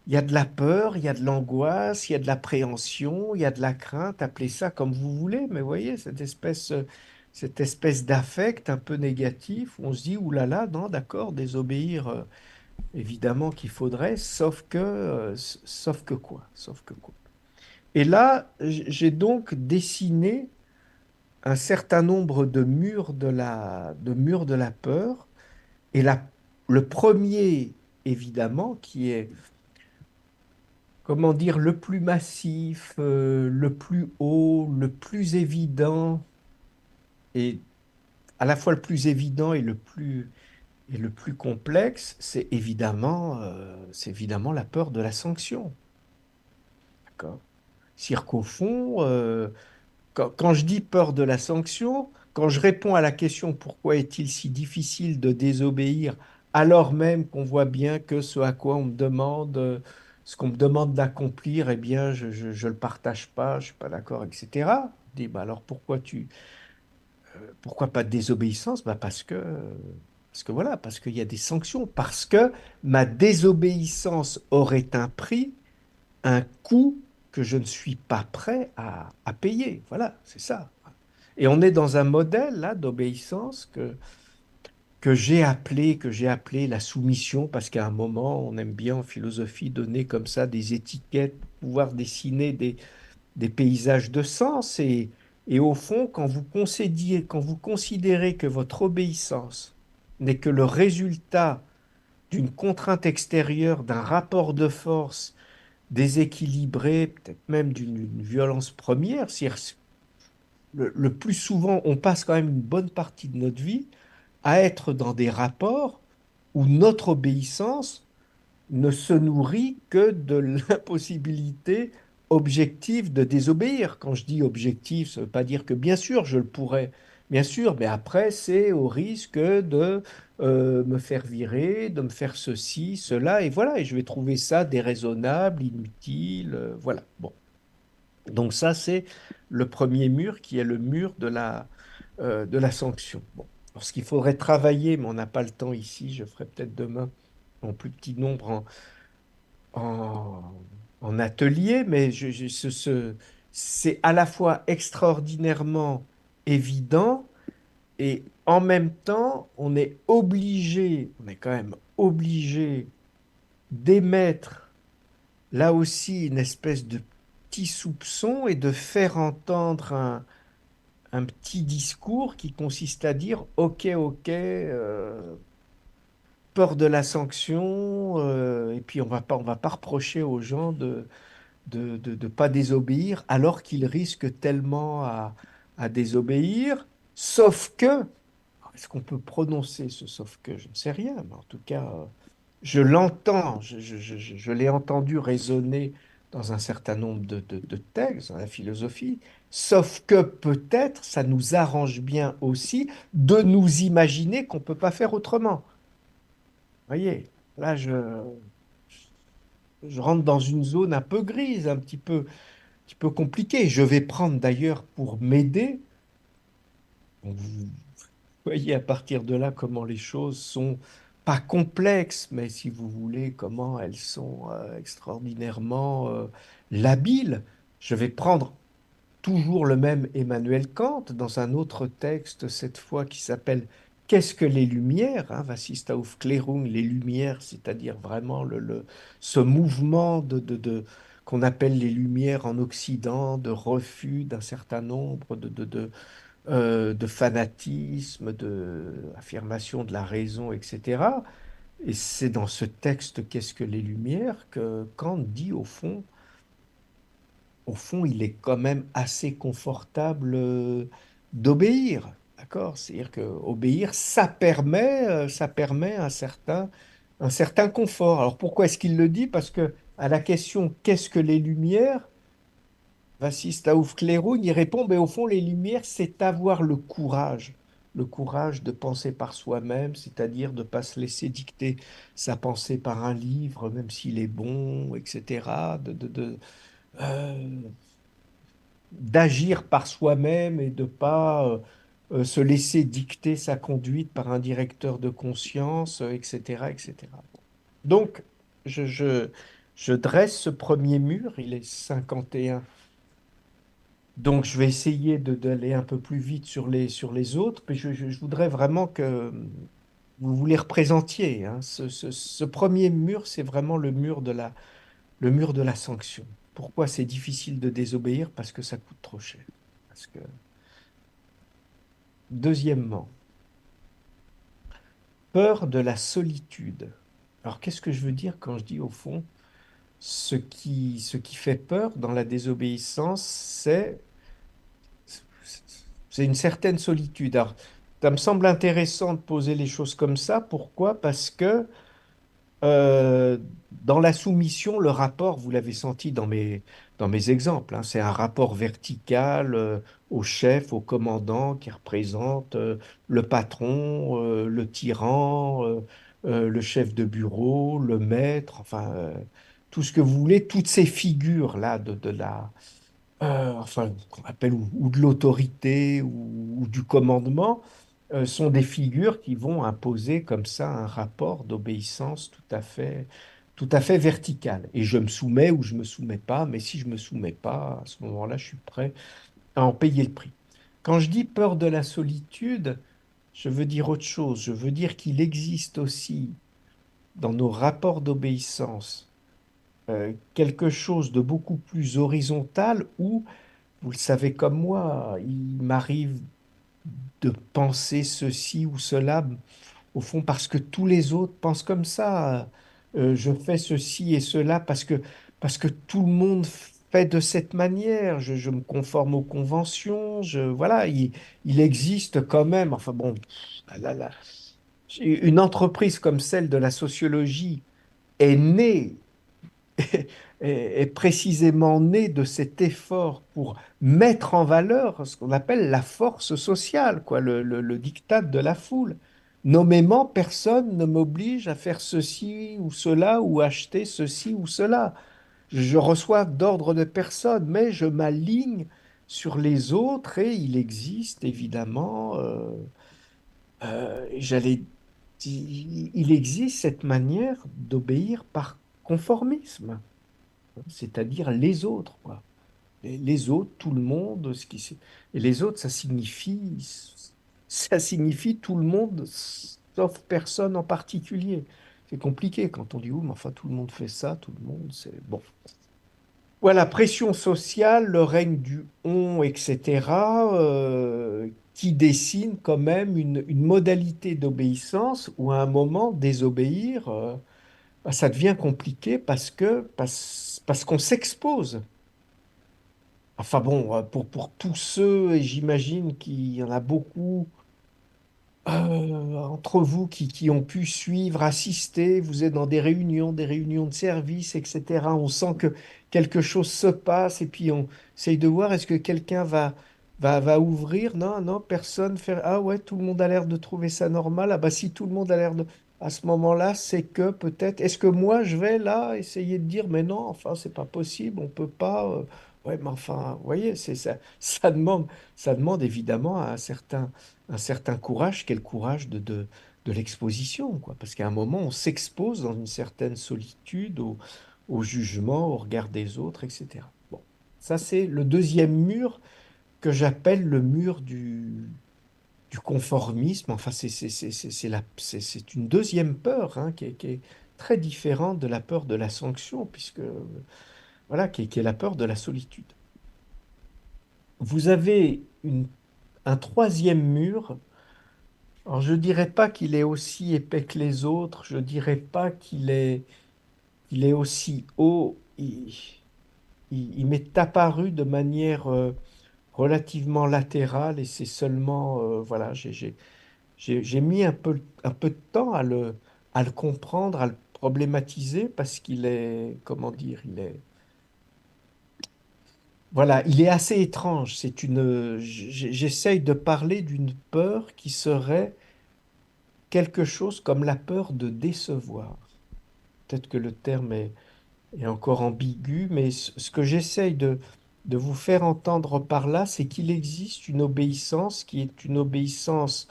de la peur, il y a de l'angoisse, il y a de l'appréhension, il y a de la crainte, appelez ça comme vous voulez, mais voyez, cette espèce d'affect un peu négatif où on se dit, oulala, non, d'accord, désobéir, évidemment qu'il faudrait, sauf que quoi, sauf que quoi. Et là, j'ai donc dessiné un certain nombre de murs de la peur, et le premier, évidemment, qui est comment dire, le plus massif, le plus haut, le plus évident, et à la fois le plus évident et le plus complexe, c'est évidemment la peur de la sanction. D'accord? C'est-à-dire qu'au fond, quand je dis peur de la sanction, quand je réponds à la question pourquoi est-il si difficile de désobéir alors même qu'on voit bien que ce à quoi on me demande, ce qu'on me demande d'accomplir, eh bien, je le partage pas, je suis pas d'accord, etc. Je dis, bah alors pourquoi pas de désobéissance? Bah parce que voilà, parce qu'il y a des sanctions, parce que ma désobéissance aurait un prix, un coût que je ne suis pas prêt à payer. Voilà, c'est ça. Et on est dans un modèle là d'obéissance que j'ai appelé la soumission, parce qu'à un moment, on aime bien en philosophie donner comme ça des étiquettes, pouvoir dessiner des paysages de sens. Et au fond, quand vous considérez que votre obéissance n'est que le résultat d'une contrainte extérieure, d'un rapport de force déséquilibré, peut-être même d'une violence première, c'est-à-dire le plus souvent, on passe quand même une bonne partie de notre vie à être dans des rapports où notre obéissance ne se nourrit que de l'impossibilité objective de désobéir. Quand je dis objectif, ça ne veut pas dire que bien sûr je le pourrais, bien sûr, mais après c'est au risque de me faire virer, de me faire ceci, cela, et voilà, et je vais trouver ça déraisonnable, inutile, voilà. Bon. Donc ça, c'est le premier mur qui est le mur de la sanction. Bon. Alors, ce qu'il faudrait travailler, mais on n'a pas le temps ici, je ferai peut-être demain en plus petit nombre en, en atelier, mais c'est à la fois extraordinairement évident et en même temps, on est quand même obligé d'émettre là aussi une espèce de petit soupçon et de faire entendre un petit discours qui consiste à dire, OK, OK, peur de la sanction, et puis on va pas reprocher aux gens de pas désobéir alors qu'ils risquent tellement à désobéir, sauf que, est-ce qu'on peut prononcer ce sauf que? Je ne sais rien, mais en tout cas, je l'entends, je l'ai entendu résonner dans un certain nombre de textes, dans la philosophie, sauf que peut-être ça nous arrange bien aussi de nous imaginer qu'on ne peut pas faire autrement. Voyez, là, je rentre dans une zone un peu grise, petit peu compliquée. Je vais prendre d'ailleurs pour m'aider. Donc, vous voyez à partir de là comment les choses sont pas complexes, mais si vous voulez, comment elles sont extraordinairement labiles. Je vais prendre toujours le même Emmanuel Kant dans un autre texte, cette fois qui s'appelle Qu'est-ce que les Lumières? Hein, Was ist Aufklärung, les Lumières, c'est-à-dire vraiment ce mouvement qu'on appelle les Lumières en Occident, de refus d'un certain nombre de fanatisme, d'affirmation de la raison, etc. Et c'est dans ce texte Qu'est-ce que les Lumières que Kant dit au fond, il est quand même assez confortable d'obéir. D'accord? C'est-à-dire que obéir, ça permet un certain confort. Alors pourquoi est-ce qu'il le dit? Parce que à la question qu'est-ce que les Lumières? Vassista Oufclérou, il répond, mais au fond, les lumières, c'est avoir le courage de penser par soi-même, c'est-à-dire de ne pas se laisser dicter sa pensée par un livre, même s'il est bon, etc., d'agir par soi-même et de ne pas se laisser dicter sa conduite par un directeur de conscience, etc., etc. Donc, je, je, je dresse ce premier mur, il est 51. Donc, je vais essayer d'aller un peu plus vite sur les autres, mais je voudrais vraiment que vous les représentiez. Hein. Ce premier mur, c'est vraiment le mur de la sanction. Pourquoi c'est difficile de désobéir? Parce que ça coûte trop cher. Parce que... Deuxièmement, peur de la solitude. Alors, qu'est-ce que je veux dire quand je dis, au fond, ce qui fait peur dans la désobéissance, c'est une certaine solitude. Alors, ça me semble intéressant de poser les choses comme ça. Pourquoi? Parce que euh, dans la soumission, le rapport, vous l'avez senti dans mes exemples, hein, c'est un rapport vertical au chef, au commandant qui représente le patron, le tyran, le chef de bureau, le maître, enfin, tout ce que vous voulez, toutes ces figures-là enfin, qu'on appelle ou de l'autorité ou du commandement, sont des figures qui vont imposer comme ça un rapport d'obéissance tout à fait vertical. Et je me soumets ou je me soumets pas, mais si je me soumets pas, à ce moment-là, je suis prêt à en payer le prix. Quand je dis peur de la solitude, je veux dire autre chose. Je veux dire qu'il existe aussi dans nos rapports d'obéissance quelque chose de beaucoup plus horizontal où vous le savez comme moi, il m'arrive de penser ceci ou cela, au fond, parce que tous les autres pensent comme ça. Je fais ceci et cela parce que tout le monde fait de cette manière. Je me conforme aux conventions. Voilà, il existe quand même, enfin bon, là, là, une entreprise comme celle de la sociologie est née est précisément né de cet effort pour mettre en valeur ce qu'on appelle la force sociale, quoi, le diktat de la foule. Nommément, personne ne m'oblige à faire ceci ou cela ou acheter ceci ou cela. je reçois d'ordre de personne, mais je m'aligne sur les autres et il existe évidemment, j'allais il existe cette manière d'obéir par conformisme, c'est-à-dire les autres, quoi. Les autres, tout le monde, et les autres, ça signifie tout le monde, sauf personne en particulier. C'est compliqué quand on dit, oui, mais enfin, tout le monde fait ça, tout le monde, c'est bon. Voilà, pression sociale, le règne du on, etc., qui dessine quand même une modalité d'obéissance où à un moment, désobéir, bah, ça devient compliqué parce qu'on s'expose. Enfin bon, pour tous ceux, et j'imagine qu'il y en a beaucoup entre vous qui ont pu suivre, assister, vous êtes dans des réunions de service, etc. On sent que quelque chose se passe et puis on essaye de voir est-ce que quelqu'un va ouvrir. Non, non, personne fait. Ah ouais, tout le monde a l'air de trouver ça normal. Ah bah si tout le monde a l'air de. À ce moment-là, c'est que peut-être. Est-ce que moi je vais là essayer de dire, mais non, enfin, c'est pas possible, on peut pas. Ouais, mais enfin, vous voyez, c'est ça, ça demande évidemment un certain courage, quel courage de l'exposition, quoi. Parce qu'à un moment, on s'expose dans une certaine solitude au jugement, au regard des autres, etc. Bon, ça c'est le deuxième mur que j'appelle le mur du conformisme. Enfin, c'est une deuxième peur hein, qui est très différente de la peur de la sanction, puisque voilà, qui est la peur de la solitude. Vous avez un troisième mur. Alors, je dirais pas qu'il est aussi épais que les autres, je dirais pas qu'il est aussi haut. Il m'est apparu de manière relativement latérale et c'est seulement, voilà, j'ai mis un peu de temps à le comprendre, à le problématiser parce qu'il est, comment dire, voilà, il est assez étrange. J'essaye de parler d'une peur qui serait quelque chose comme la peur de décevoir. Peut-être que le terme est encore ambigu, mais ce que j'essaye de vous faire entendre par là, c'est qu'il existe une obéissance qui est une obéissance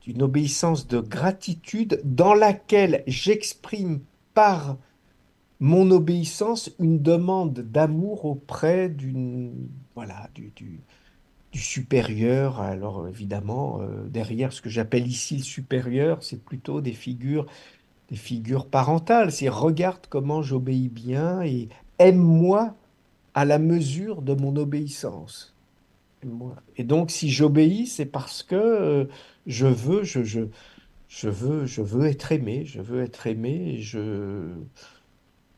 de gratitude dans laquelle j'exprime par mon obéissance une demande d'amour auprès voilà, du supérieur. Alors évidemment, derrière ce que j'appelle ici le supérieur, c'est plutôt des figures parentales. C'est regarde comment j'obéis bien et aime-moi à la mesure de mon obéissance. Aime-moi. Et donc, si j'obéis, c'est parce que je veux, je veux être aimé, je veux être aimé et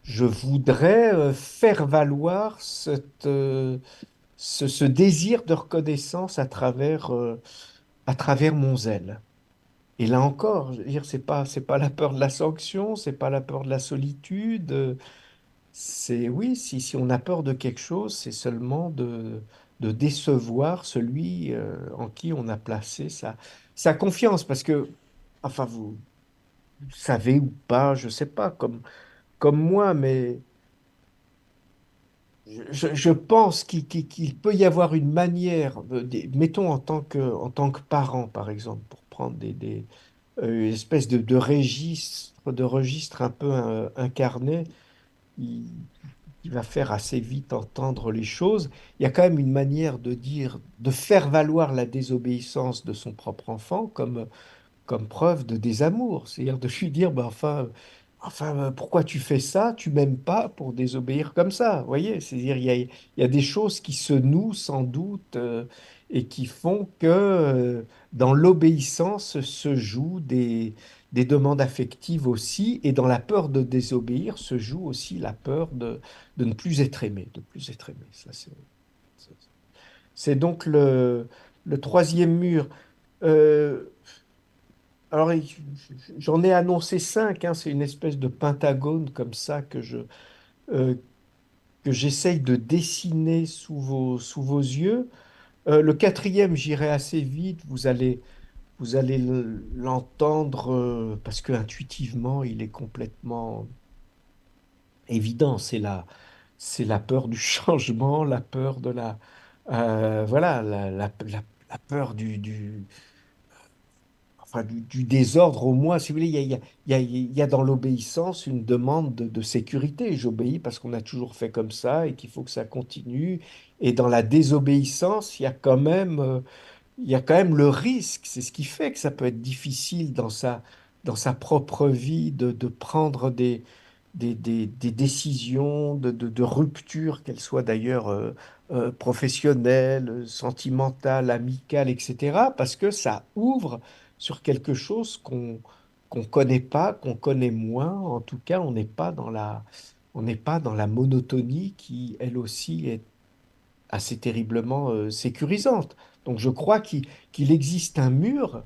je voudrais faire valoir ce désir de reconnaissance à travers mon zèle. Et là encore, je veux dire, c'est pas la peur de la sanction, c'est pas la peur de la solitude. C'est oui, si on a peur de quelque chose, c'est seulement de décevoir celui en qui on a placé sa confiance. Parce que, enfin, vous savez ou pas, je sais pas, comme moi, mais je pense qu'il peut y avoir une manière, mettons en tant que parent, par exemple, pour prendre une espèce de registre un peu incarné, qui, qui va faire assez vite entendre les choses. Il y a quand même une manière de dire, de faire valoir la désobéissance de son propre enfant comme preuve de désamour. C'est-à-dire de lui dire, bah, pourquoi tu fais ça? Tu m'aimes pas pour désobéir comme ça. Vous voyez? C'est-à-dire, il y a des choses qui se nouent sans doute et qui font que dans l'obéissance se jouent des demandes affectives aussi, et dans la peur de désobéir se joue aussi la peur de ne plus être aimé, de plus être aimé. C'est c'est donc le troisième mur. Euh, alors, j'en ai annoncé cinq, hein, c'est une espèce de pentagone comme ça euh, que j'essaye de dessiner sous vos yeux. Le quatrième, j'irai assez vite, vous allez l'entendre parce que intuitivement, il est complètement évident, c'est la peur du changement, la peur de voilà, la peur enfin, du désordre au moins. Si vous voulez, il y a dans l'obéissance une demande de sécurité. J'obéis parce qu'on a toujours fait comme ça et qu'il faut que ça continue. Et dans la désobéissance, il y a quand même le risque. C'est ce qui fait que ça peut être difficile dans sa propre vie de prendre des décisions de rupture, qu'elles soient d'ailleurs professionnelles, sentimentales, amicales, etc. Parce que ça ouvre sur quelque chose qu'on connaît pas, qu'on connaît moins. En tout cas, on n'est pas dans la monotonie qui, elle aussi, est assez terriblement sécurisante. Donc je crois qu'il existe un mur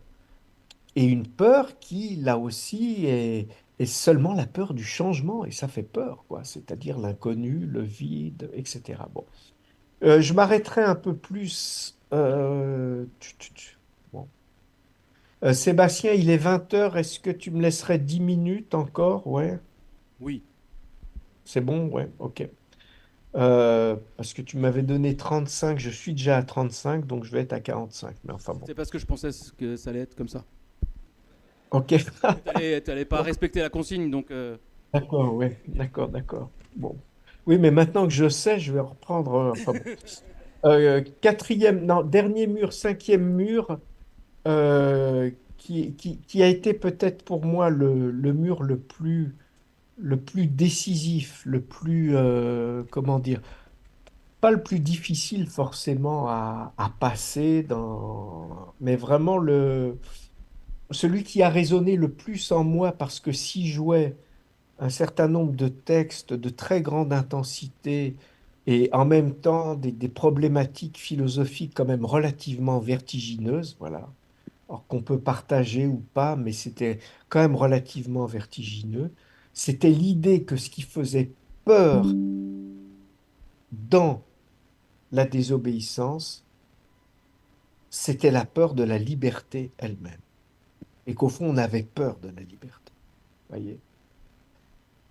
et une peur qui, là aussi, est seulement la peur du changement. Et ça fait peur, quoi. C'est-à-dire l'inconnu, le vide, etc. Bon. Je m'arrêterai un peu plus. Bon. Sébastien, il est 20 heures. Est-ce que tu me laisserais 10 minutes encore? Ouais. Oui, C'est bon? Ouais. OK. Parce que tu m'avais donné 35. Je suis déjà à 35, donc je vais être à 45. Mais enfin bon. c'était parce que je pensais que ça allait être comme ça. OK. Mais t'allais pas respecter la consigne, donc D'accord, ouais, d'accord, d'accord. Bon. Oui, mais maintenant que je sais, je vais reprendre. Enfin bon. Quatrième, non, dernier mur, cinquième mur, qui a été peut-être pour moi le mur le plus décisif, le plus, comment dire, pas le plus difficile forcément à passer mais vraiment celui qui a résonné le plus en moi parce que s'y jouait un certain nombre de textes de très grande intensité et en même temps des problématiques philosophiques quand même relativement vertigineuses, voilà. Alors qu'on peut partager ou pas, mais c'était quand même relativement vertigineux. C'était l'idée que ce qui faisait peur dans la désobéissance, c'était la peur de la liberté elle-même. Et qu'au fond, on avait peur de la liberté. Voyez?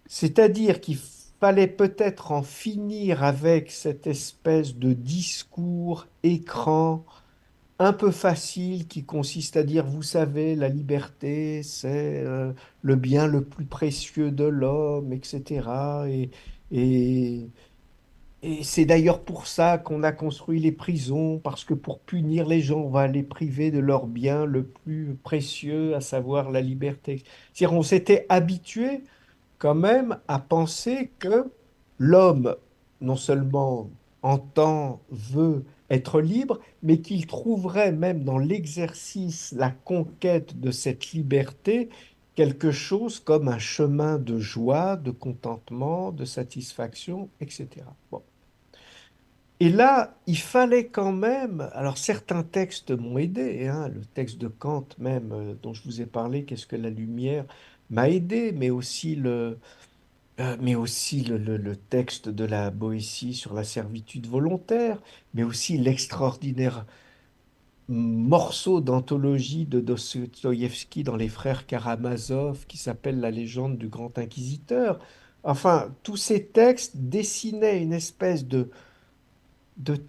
C'est-à-dire qu'il fallait peut-être en finir avec cette espèce de discours écran un peu facile qui consiste à dire, vous savez, la liberté, c'est le bien le plus précieux de l'homme, etc. Et, et c'est d'ailleurs pour ça qu'on a construit les prisons, parce que pour punir les gens, on va les priver de leur bien le plus précieux, à savoir la liberté. C'est-à-dire, on s'était habitué quand même à penser que l'homme, non seulement entend, veut être libre, mais qu'il trouverait même dans l'exercice, la conquête de cette liberté, quelque chose comme un chemin de joie, de contentement, de satisfaction, etc. Bon. Et là, il fallait quand même, alors certains textes m'ont aidé, hein, le texte de Kant même, dont je vous ai parlé, Qu'est-ce que la lumière, m'a aidé, mais aussi le texte de la Boétie sur la servitude volontaire, mais aussi l'extraordinaire morceau d'anthologie de Dostoïevski dans Les Frères Karamazov qui s'appelle La légende du grand inquisiteur. Enfin, tous ces textes dessinaient une espèce de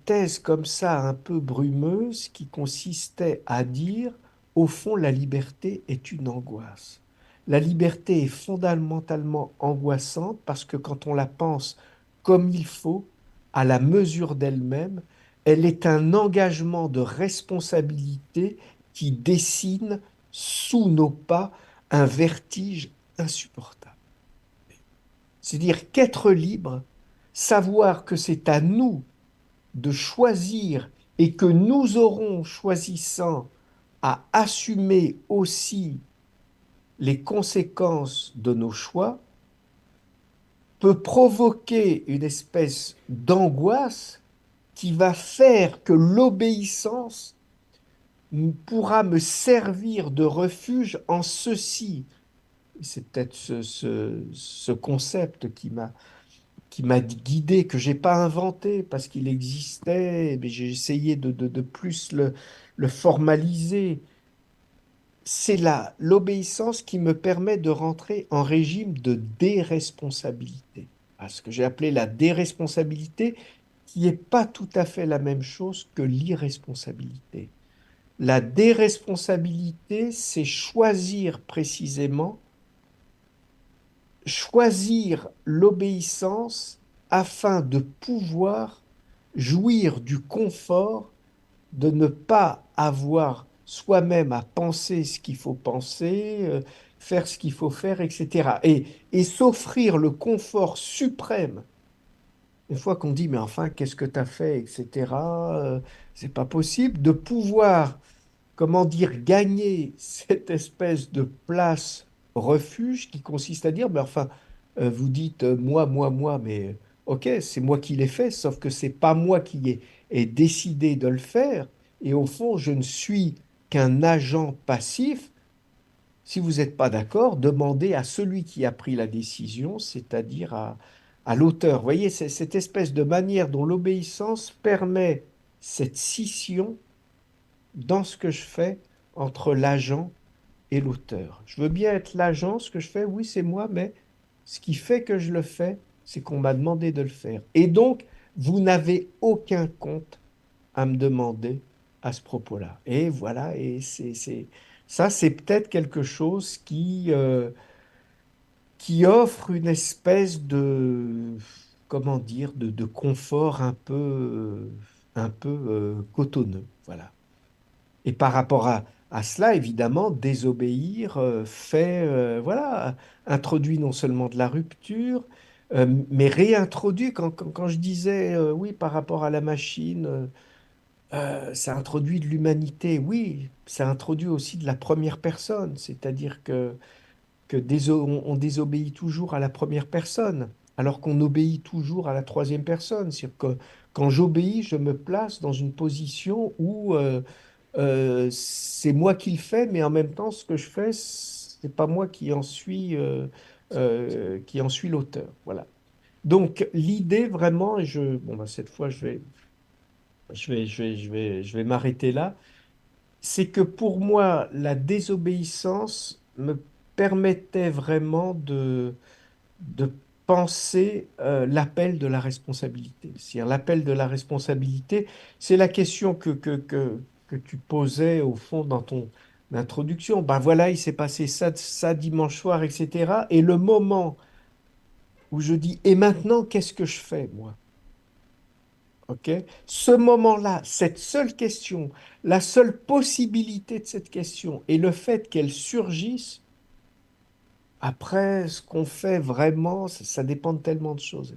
thèse comme ça un peu brumeuse qui consistait à dire, au fond, la liberté est une angoisse. La liberté est fondamentalement angoissante parce que quand on la pense comme il faut, à la mesure d'elle-même, elle est un engagement de responsabilité qui dessine sous nos pas un vertige insupportable. C'est-à-dire qu'être libre, savoir que c'est à nous de choisir et que nous aurons, choisissant, à assumer aussi les conséquences de nos choix, peut provoquer une espèce d'angoisse qui va faire que l'obéissance pourra me servir de refuge en ceci. C'est peut-être ce concept qui m'a guidé, que j'ai pas inventé parce qu'il existait, mais j'ai essayé de plus le formaliser. C'est l'obéissance qui me permet de rentrer en régime de déresponsabilité. à ce que j'ai appelé la déresponsabilité, qui n'est pas tout à fait la même chose que l'irresponsabilité. La déresponsabilité, c'est choisir précisément, choisir l'obéissance afin de pouvoir jouir du confort de ne pas avoir soi-même à penser ce qu'il faut penser, faire ce qu'il faut faire, etc. Et s'offrir le confort suprême. Une fois qu'on dit, mais enfin, qu'est-ce que tu as fait, etc., c'est pas possible de pouvoir, comment dire, gagner cette espèce de place refuge qui consiste à dire, mais enfin, vous dites moi, mais ok, c'est moi qui l'ai fait, sauf que c'est pas moi qui ai décidé de le faire. Et au fond, je ne suis qu'un agent passif. Si vous n'êtes pas d'accord, demandez à celui qui a pris la décision, c'est-à-dire à l'auteur. Vous voyez, c'est cette espèce de manière dont l'obéissance permet cette scission dans ce que je fais entre l'agent et l'auteur. Je veux bien être l'agent, ce que je fais, oui, c'est moi, mais ce qui fait que je le fais, c'est qu'on m'a demandé de le faire. Et donc, vous n'avez aucun compte à me demander à ce propos-là. Et voilà, et ça, c'est peut-être quelque chose qui offre une espèce de, comment dire, de confort un peu cotonneux. Voilà. Et par rapport à cela, évidemment, désobéir fait, voilà, introduit non seulement de la rupture, mais réintroduit, quand je disais, oui, par rapport à la machine, ça introduit de l'humanité, oui, ça introduit aussi de la première personne, c'est-à-dire on désobéit toujours à la première personne, alors qu'on obéit toujours à la troisième personne. C'est-à-dire que quand j'obéis, je me place dans une position où c'est moi qui le fais, mais en même temps, ce que je fais, c'est pas moi qui en suis l'auteur. Voilà. Donc l'idée vraiment, et bon, bah, cette fois, je vais m'arrêter là, c'est que pour moi, la désobéissance me permettait vraiment de penser l'appel de la responsabilité. C'est-à-dire l'appel de la responsabilité, c'est la question que tu posais au fond dans ton introduction. Ben voilà, il s'est passé ça dimanche soir, etc. Et le moment où je dis, et maintenant, qu'est-ce que je fais, moi? OK? Ce moment-là, cette seule question, la seule possibilité de cette question et le fait qu'elle surgisse, après, ce qu'on fait vraiment, ça dépend de tellement de choses.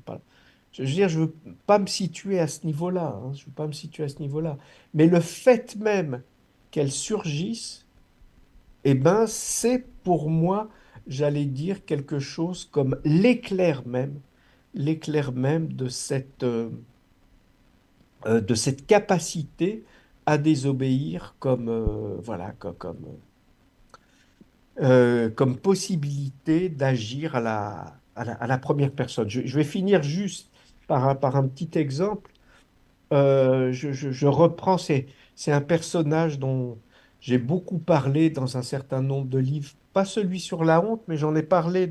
Je veux dire, je ne veux pas me situer à ce niveau-là, hein, je veux pas me situer à ce niveau-là. Mais le fait même qu'elle surgisse, eh ben, c'est pour moi, j'allais dire, quelque chose comme l'éclair même de cette capacité à désobéir comme, voilà, comme possibilité d'agir à la première personne. Je vais finir juste par un petit exemple. Je reprends, c'est un personnage dont j'ai beaucoup parlé dans un certain nombre de livres, pas celui sur la honte, mais j'en ai parlé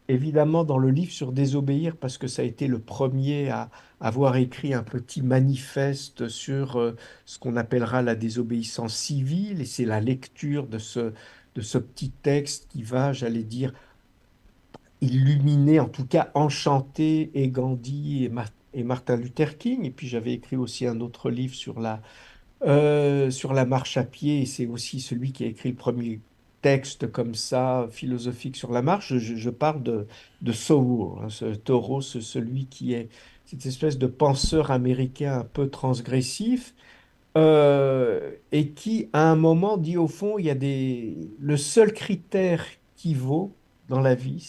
évidemment dans le livre sur désobéir, parce que ça a été le premier à avoir écrit un petit manifeste sur ce qu'on appellera la désobéissance civile, et c'est la lecture de ce petit texte qui va, j'allais dire, illuminer, en tout cas enchanter et Gandhi et Martin Luther King. Et puis j'avais écrit aussi un autre livre sur la marche à pied, et c'est aussi celui qui a écrit le premier texte comme ça, philosophique sur la marche. Je parle de Thoreau, hein, Thoreau, celui qui est cette espèce de penseur américain un peu transgressif, et qui, à un moment, dit au fond, le seul critère qui vaut dans la vie,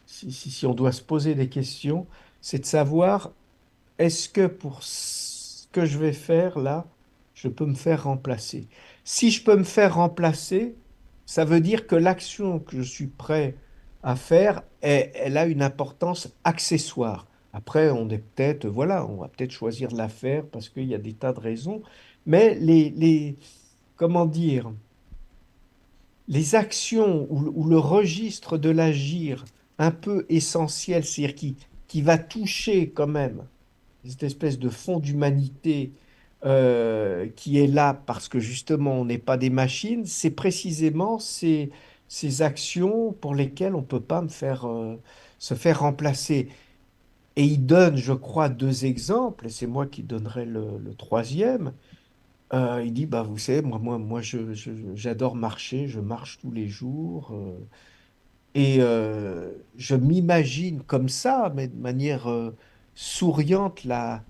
si on doit se poser des questions, c'est de savoir est-ce que pour ce que je vais faire là, je peux me faire remplacer? Si je peux me faire remplacer, ça veut dire que l'action que je suis prêt à faire, elle a une importance accessoire. Après, voilà, on va peut-être choisir de la faire parce qu'il y a des tas de raisons, mais comment dire, les actions ou le registre de l'agir un peu essentiel, c'est-à-dire qui va toucher quand même cette espèce de fond d'humanité qui est là parce que justement on n'est pas des machines, c'est précisément ces actions pour lesquelles on ne peut pas se faire remplacer. Et il donne, je crois, deux exemples, et c'est moi qui donnerai le troisième. Il dit, bah, vous savez, moi j'adore marcher, je marche tous les jours. Et je m'imagine comme ça, mais de manière souriante, la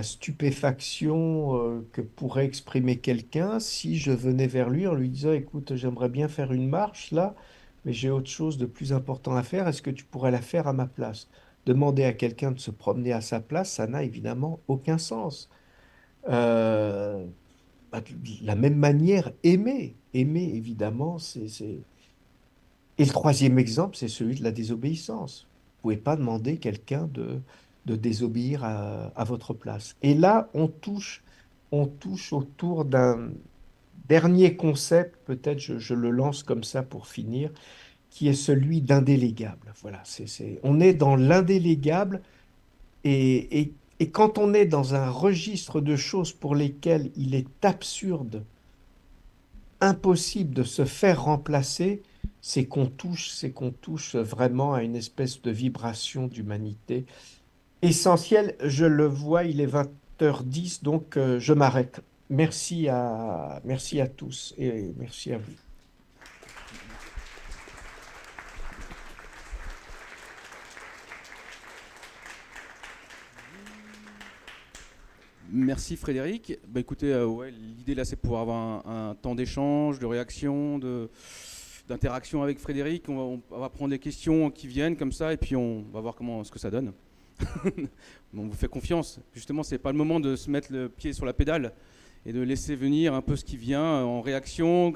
stupéfaction que pourrait exprimer quelqu'un si je venais vers lui en lui disant, écoute, j'aimerais bien faire une marche là, mais j'ai autre chose de plus important à faire, est-ce que tu pourrais la faire à ma place? Demander à quelqu'un de se promener à sa place, ça n'a évidemment aucun sens. Euh, bah, de la même manière, aimer évidemment, et le troisième exemple, c'est celui de la désobéissance. Vous pouvez pas demander quelqu'un de désobéir à votre place. Et là, on touche autour d'un dernier concept, peut-être je le lance comme ça pour finir, qui est celui d'indélégable. Voilà, on est dans l'indélégable et quand on est dans un registre de choses pour lesquelles il est absurde impossible de se faire remplacer, c'est qu'on touche vraiment à une espèce de vibration d'humanité essentielle. Je le vois, il est 20h10, donc je m'arrête. Merci à tous et merci à vous. Merci Frédéric. Bah, écoutez, ouais, l'idée là c'est de pouvoir avoir un temps d'échange, de réaction, d'interaction avec Frédéric. On va prendre les questions qui viennent comme ça et puis on va voir ce que ça donne. On vous fait confiance. Justement, c'est pas le moment de se mettre le pied sur la pédale et de laisser venir un peu ce qui vient en réaction.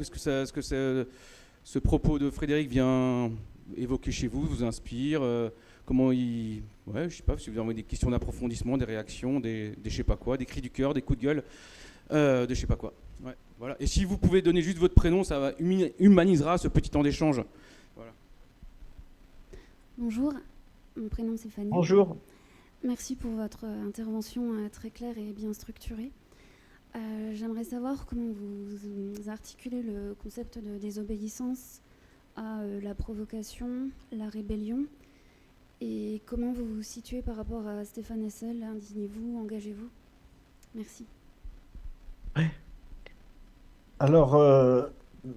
Ce propos de Frédéric vient évoquer chez vous, vous inspire. Comment il, ouais, je sais pas, si vous avez des questions d'approfondissement, des réactions, des je sais pas quoi, des cris du cœur, des coups de gueule, de je sais pas quoi. Ouais, voilà. Et si vous pouvez donner juste votre prénom, ça va humanisera ce petit temps d'échange. Voilà. Bonjour, mon prénom c'est Fanny. Bonjour. Merci pour votre intervention très claire et bien structurée. J'aimerais savoir comment vous articulez le concept de désobéissance à la provocation, la rébellion, et comment vous vous situez par rapport à Stéphane Hessel, indignez-vous, engagez-vous. Merci. Alors,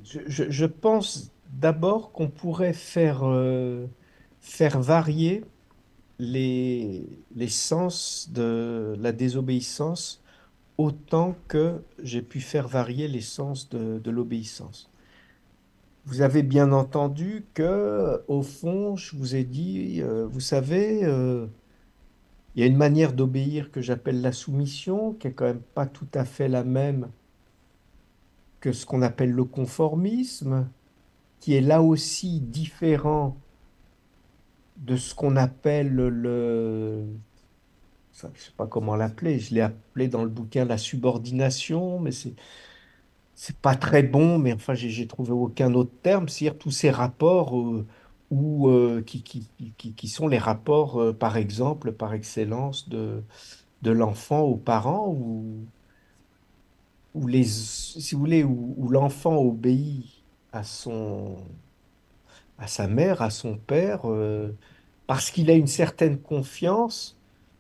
je pense d'abord qu'on pourrait faire varier les sens de la désobéissance autant que j'ai pu faire varier les sens de l'obéissance. Vous avez bien entendu que, au fond, je vous ai dit, vous savez, il y a une manière d'obéir que j'appelle la soumission, qui est quand même pas tout à fait la même que ce qu'on appelle le conformisme, qui est là aussi différent de ce qu'on appelle je ne sais pas comment l'appeler, je l'ai appelé dans le bouquin la subordination, mais c'est pas très bon, mais enfin, j'ai trouvé aucun autre terme, c'est-à-dire tous ces rapports qui sont les rapports, par exemple, par excellence, de l'enfant aux parents, si vous voulez, où l'enfant obéit à à sa mère, à son père, parce qu'il a une certaine confiance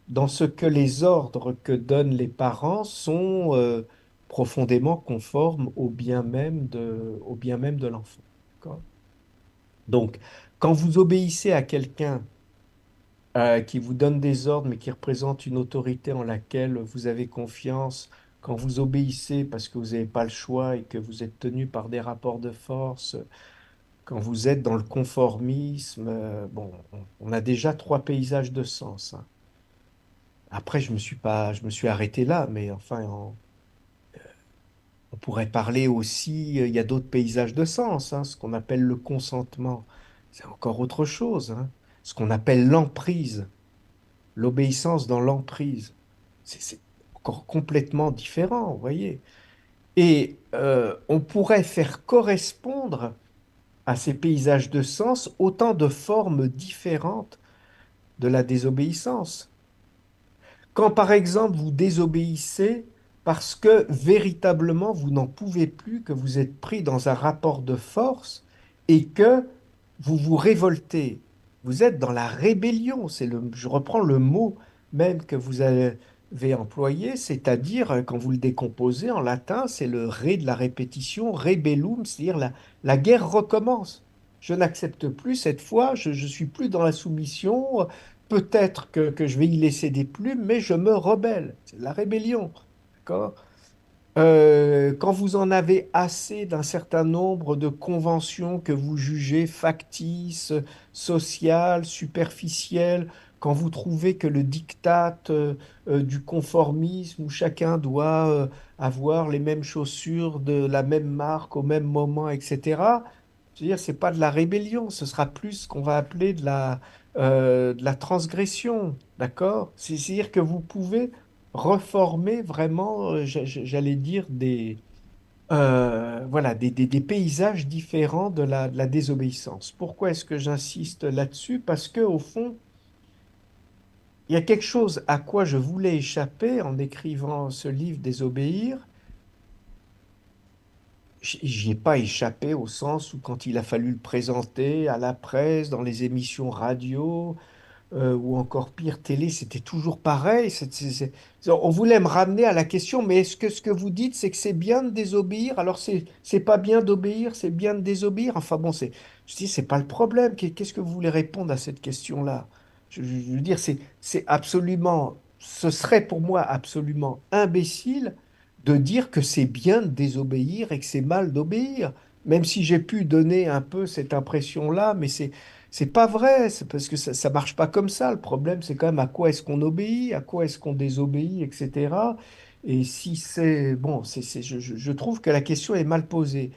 dans ce que les ordres que donnent les parents sont profondément conformes au bien même de l'enfant. D'accord. Donc, quand vous obéissez à quelqu'un qui vous donne des ordres, mais qui représente une autorité en laquelle vous avez confiance, quand vous obéissez parce que vous n'avez pas le choix et que vous êtes tenu par des rapports de force, quand vous êtes dans le conformisme, bon, on a déjà trois paysages de sens, hein. Après, je me suis arrêté là, mais enfin, on pourrait parler aussi, il y a d'autres paysages de sens, hein, ce qu'on appelle le consentement. C'est encore autre chose, hein. Ce qu'on appelle l'emprise, l'obéissance dans l'emprise. C'est encore complètement différent, vous voyez. Et on pourrait faire correspondre à ces paysages de sens autant de formes différentes de la désobéissance. Quand par exemple vous désobéissez parce que véritablement vous n'en pouvez plus, que vous êtes pris dans un rapport de force et que vous vous révoltez, vous êtes dans la rébellion. Je reprends le mot même que vous avez employé, c'est-à-dire quand vous le décomposez en latin, c'est le ré de la répétition, rebellum, c'est-à-dire la guerre recommence. Je n'accepte plus cette fois, je ne suis plus dans la soumission. Peut-être que je vais y laisser des plumes, mais je me rebelle. C'est la rébellion. D'accord? Quand vous en avez assez d'un certain nombre de conventions que vous jugez factices, sociales, superficielles, quand vous trouvez que le diktat du conformisme où chacun doit avoir les mêmes chaussures de la même marque au même moment, etc. Je veux dire, c'est pas de la rébellion, ce sera plus ce qu'on va appeler de la transgression, d'accord? C'est-à-dire que vous pouvez reformer vraiment, j'allais dire, voilà, des paysages différents de la désobéissance. Pourquoi est-ce que j'insiste là-dessus? Parce que au fond, il y a quelque chose à quoi je voulais échapper en écrivant ce livre Désobéir. J'y ai pas échappé au sens où quand il a fallu le présenter à la presse, dans les émissions radio, ou encore pire, télé, c'était toujours pareil. On voulait me ramener à la question, mais est-ce que ce que vous dites, c'est que c'est bien de désobéir? Alors c'est pas bien d'obéir, c'est bien de désobéir. Enfin bon, je dis, c'est pas le problème. Qu'est-ce que vous voulez répondre à cette question-là? Je veux dire, c'est absolument, ce serait pour moi absolument imbécile de dire que c'est bien de désobéir et que c'est mal d'obéir. Même si j'ai pu donner un peu cette impression-là, mais c'est pas vrai, c'est parce que ça marche pas comme ça. Le problème, c'est quand même à quoi est-ce qu'on obéit, à quoi est-ce qu'on désobéit, etc. Et si c'est bon, je trouve que la question est mal posée.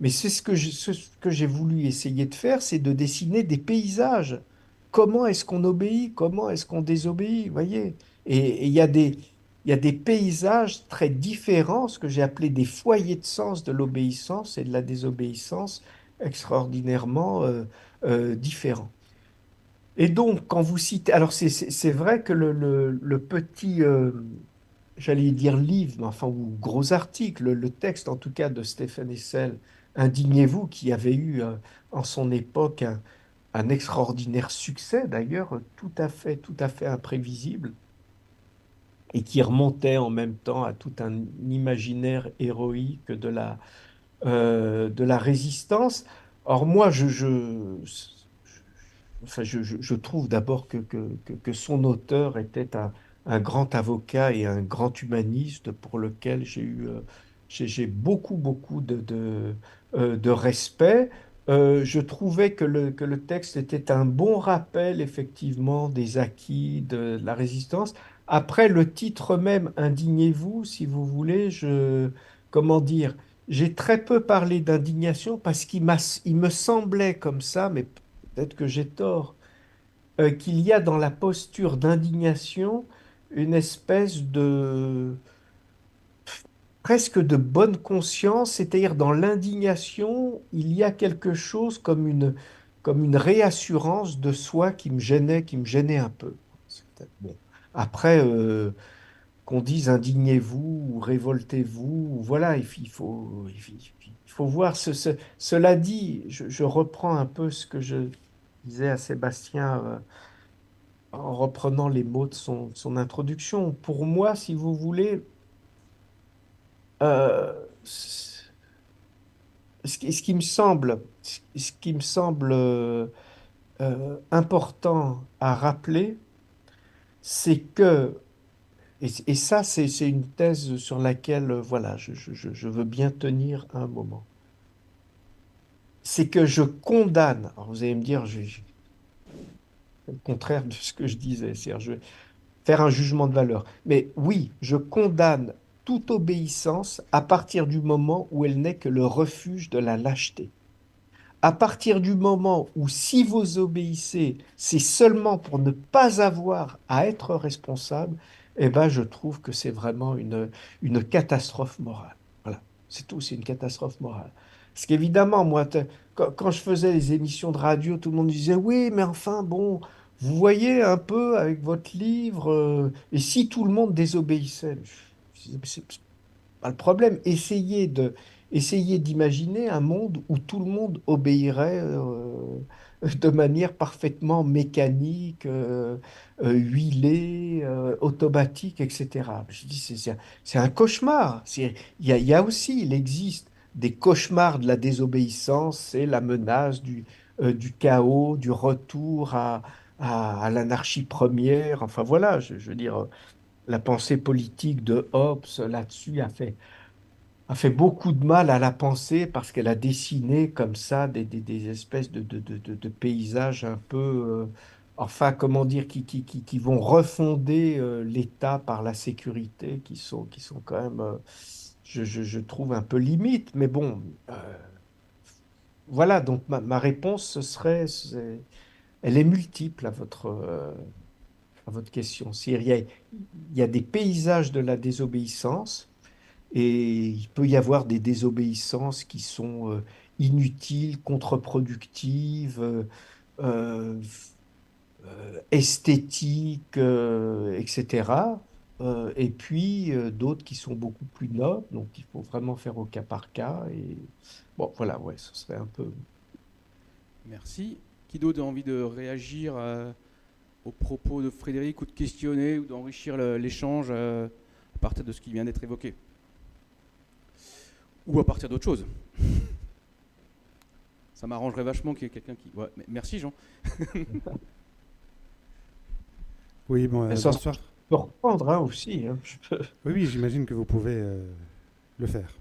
Mais c'est ce que j'ai voulu essayer de faire, c'est de dessiner des paysages. Comment est-ce qu'on obéit? Comment est-ce qu'on désobéit? Vous voyez? Et il y a des paysages très différents, ce que j'ai appelé des foyers de sens de l'obéissance et de la désobéissance, extraordinairement différents. Et donc, quand vous citez, alors c'est vrai que le petit, j'allais dire livre, mais enfin, ou gros article, le texte en tout cas de Stéphane Hessel, Indignez-vous, qui avait eu en son époque un extraordinaire succès d'ailleurs, tout à fait imprévisible, et qui remontait en même temps à tout un imaginaire héroïque de la résistance. Or, moi, enfin, je trouve d'abord que son auteur était un grand avocat et un grand humaniste pour lequel j'ai beaucoup, beaucoup de respect. Je trouvais que le texte était un bon rappel, effectivement, des acquis de la résistance. Après, le titre même, Indignez-vous, si vous voulez, comment dire, j'ai très peu parlé d'indignation parce il me semblait comme ça, mais peut-être que j'ai tort, qu'il y a dans la posture d'indignation une espèce de presque de bonne conscience, c'est-à-dire dans l'indignation, il y a quelque chose comme une réassurance de soi qui me gênait un peu. Bon. Après, qu'on dise indignez-vous ou révoltez-vous, voilà, il faut voir. Cela dit, je reprends un peu ce que je disais à Sébastien en reprenant les mots de son introduction. Pour moi, si vous voulez, euh, ce qui me semble, ce qui me semble important à rappeler, c'est que, et ça, c'est une thèse sur laquelle, voilà, je veux bien tenir un moment, c'est que je condamne, alors vous allez me dire, c'est le contraire de ce que je disais, c'est-à-dire, je vais faire un jugement de valeur, mais oui, je condamne toute obéissance à partir du moment où elle n'est que le refuge de la lâcheté. À partir du moment où si vous obéissez, c'est seulement pour ne pas avoir à être responsable, eh ben, je trouve que c'est vraiment une catastrophe morale. Voilà, c'est tout, c'est une catastrophe morale. Parce qu'évidemment, moi, quand je faisais les émissions de radio, tout le monde disait, oui, mais enfin, bon, vous voyez un peu avec votre livre, et si tout le monde désobéissait? Je disais, mais c'est pas le problème. Essayez d'imaginer un monde où tout le monde obéirait de manière parfaitement mécanique, huilée, automatique, etc. Je dis, c'est un cauchemar. Il y a aussi, il existe des cauchemars de la désobéissance, c'est la menace du chaos, du retour à l'anarchie première. Enfin voilà, je veux dire, la pensée politique de Hobbes là-dessus a fait beaucoup de mal à la pensée parce qu'elle a dessiné comme ça des espèces de paysages un peu, enfin, comment dire, qui vont refonder l'État par la sécurité, qui sont quand même, je trouve, un peu limites. Mais bon, voilà, donc ma réponse, elle est multiple à votre question. Il y a des paysages de la désobéissance. Et il peut y avoir des désobéissances qui sont inutiles, contre-productives, euh, esthétiques, etc. Et puis d'autres qui sont beaucoup plus nobles, donc il faut vraiment faire au cas par cas. Et bon, voilà, ouais, ce serait un peu. Merci. Qui d'autre a envie de réagir aux propos de Frédéric ou de questionner ou d'enrichir l'échange à partir de ce qui vient d'être évoqué? Ou à partir d'autre chose? Ça m'arrangerait vachement qu'il y ait quelqu'un qui... Ouais, merci Jean. Oui, bon, Mais ça se bonsoir. peut reprendre hein, aussi. Hein, Oui, oui, j'imagine que vous pouvez le faire.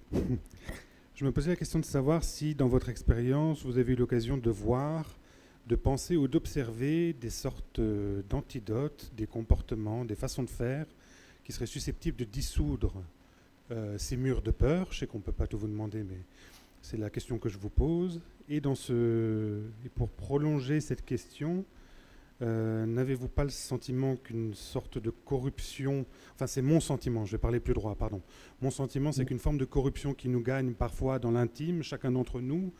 Je me posais la question de savoir si, dans votre expérience, vous avez eu l'occasion de voir, de penser ou d'observer des sortes d'antidotes, des comportements, des façons de faire qui seraient susceptibles de dissoudre ces murs de peur. Je sais qu'on ne peut pas tout vous demander, mais c'est la question que je vous pose. Et pour prolonger cette question, n'avez-vous pas le sentiment qu'une sorte de corruption, enfin c'est mon sentiment, je vais parler plus droit, pardon. Mon sentiment, c'est qu'une forme de corruption qui nous gagne parfois dans l'intime, chacun d'entre nous,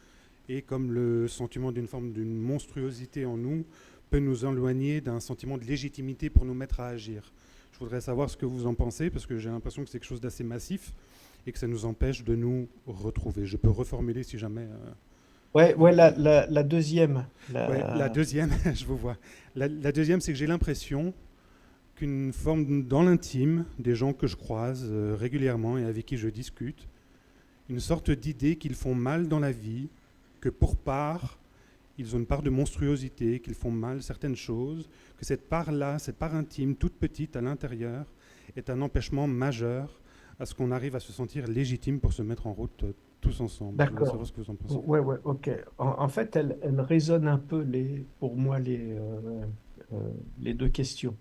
et comme le sentiment d'une monstruosité en nous peut nous éloigner d'un sentiment de légitimité pour nous mettre à agir. Je voudrais savoir ce que vous en pensez, parce que j'ai l'impression que c'est quelque chose d'assez massif et que ça nous empêche de nous retrouver. Je peux reformuler si jamais... ouais, ouais, la deuxième. Ouais, la deuxième, je vous vois. La deuxième, c'est que j'ai l'impression qu'une forme dans l'intime des gens que je croise régulièrement et avec qui je discute, une sorte d'idée qu'ils font mal dans la vie, que pour part, ils ont une part de monstruosité, qu'ils font mal certaines choses, que cette part-là, cette part intime, toute petite à l'intérieur, est un empêchement majeur à ce qu'on arrive à se sentir légitime pour se mettre en route tous ensemble. Je voudrais savoir D'accord. ce que vous en pensez. Ouais, ouais, ok. En fait, elle résonne un peu pour moi les deux questions.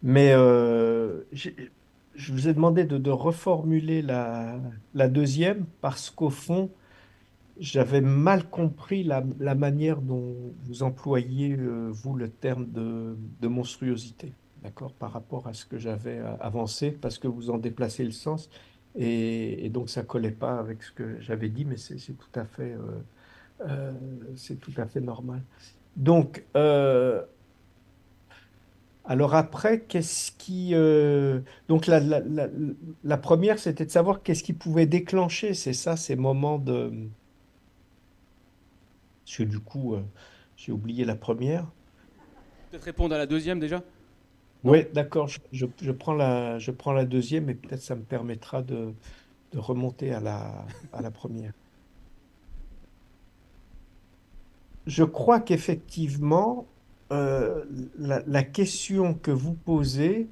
Mais je vous ai demandé de reformuler la deuxième parce qu'au fond, j'avais mal compris la manière dont vous employiez, vous, le terme de monstruosité, d'accord, par rapport à ce que j'avais avancé, parce que vous en déplacez le sens. Et donc, ça collait pas avec ce que j'avais dit, mais euh, c'est tout à fait normal. Donc, alors après, donc la première, c'était de savoir qu'est-ce qui pouvait déclencher, c'est ça, ces moments de... Parce que du coup, j'ai oublié la première. Peut-être répondre à la deuxième déjà? Non? Oui, d'accord, je prends la deuxième et peut-être ça me permettra de remonter à la première. Je crois qu'effectivement, la question que vous posez,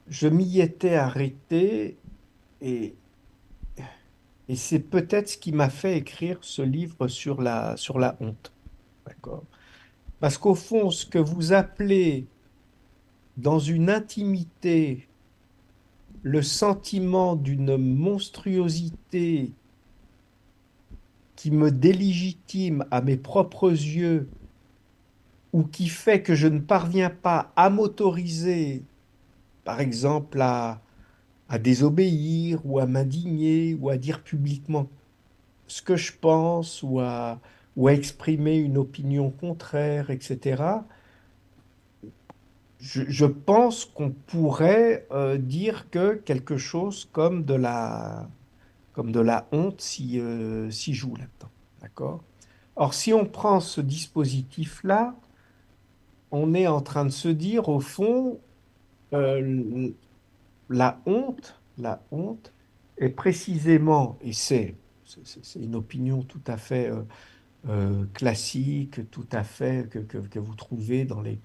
je m'y étais arrêté et, et c'est peut-être ce qui m'a fait écrire ce livre sur la honte. D'accord? Parce qu'au fond, ce que vous appelez dans une intimité le sentiment d'une monstruosité qui me délégitime à mes propres yeux ou qui fait que je ne parviens pas à m'autoriser, par exemple, à désobéir ou à m'indigner ou à dire publiquement ce que je pense ou à exprimer une opinion contraire, etc., je pense qu'on pourrait dire que quelque chose comme de la honte s'y joue là-dedans. D'accord? Or, si on prend ce dispositif-là, on est en train de se dire, au fond, euh, la honte est précisément, et c'est une opinion tout à fait classique, tout à fait que vous trouvez dans les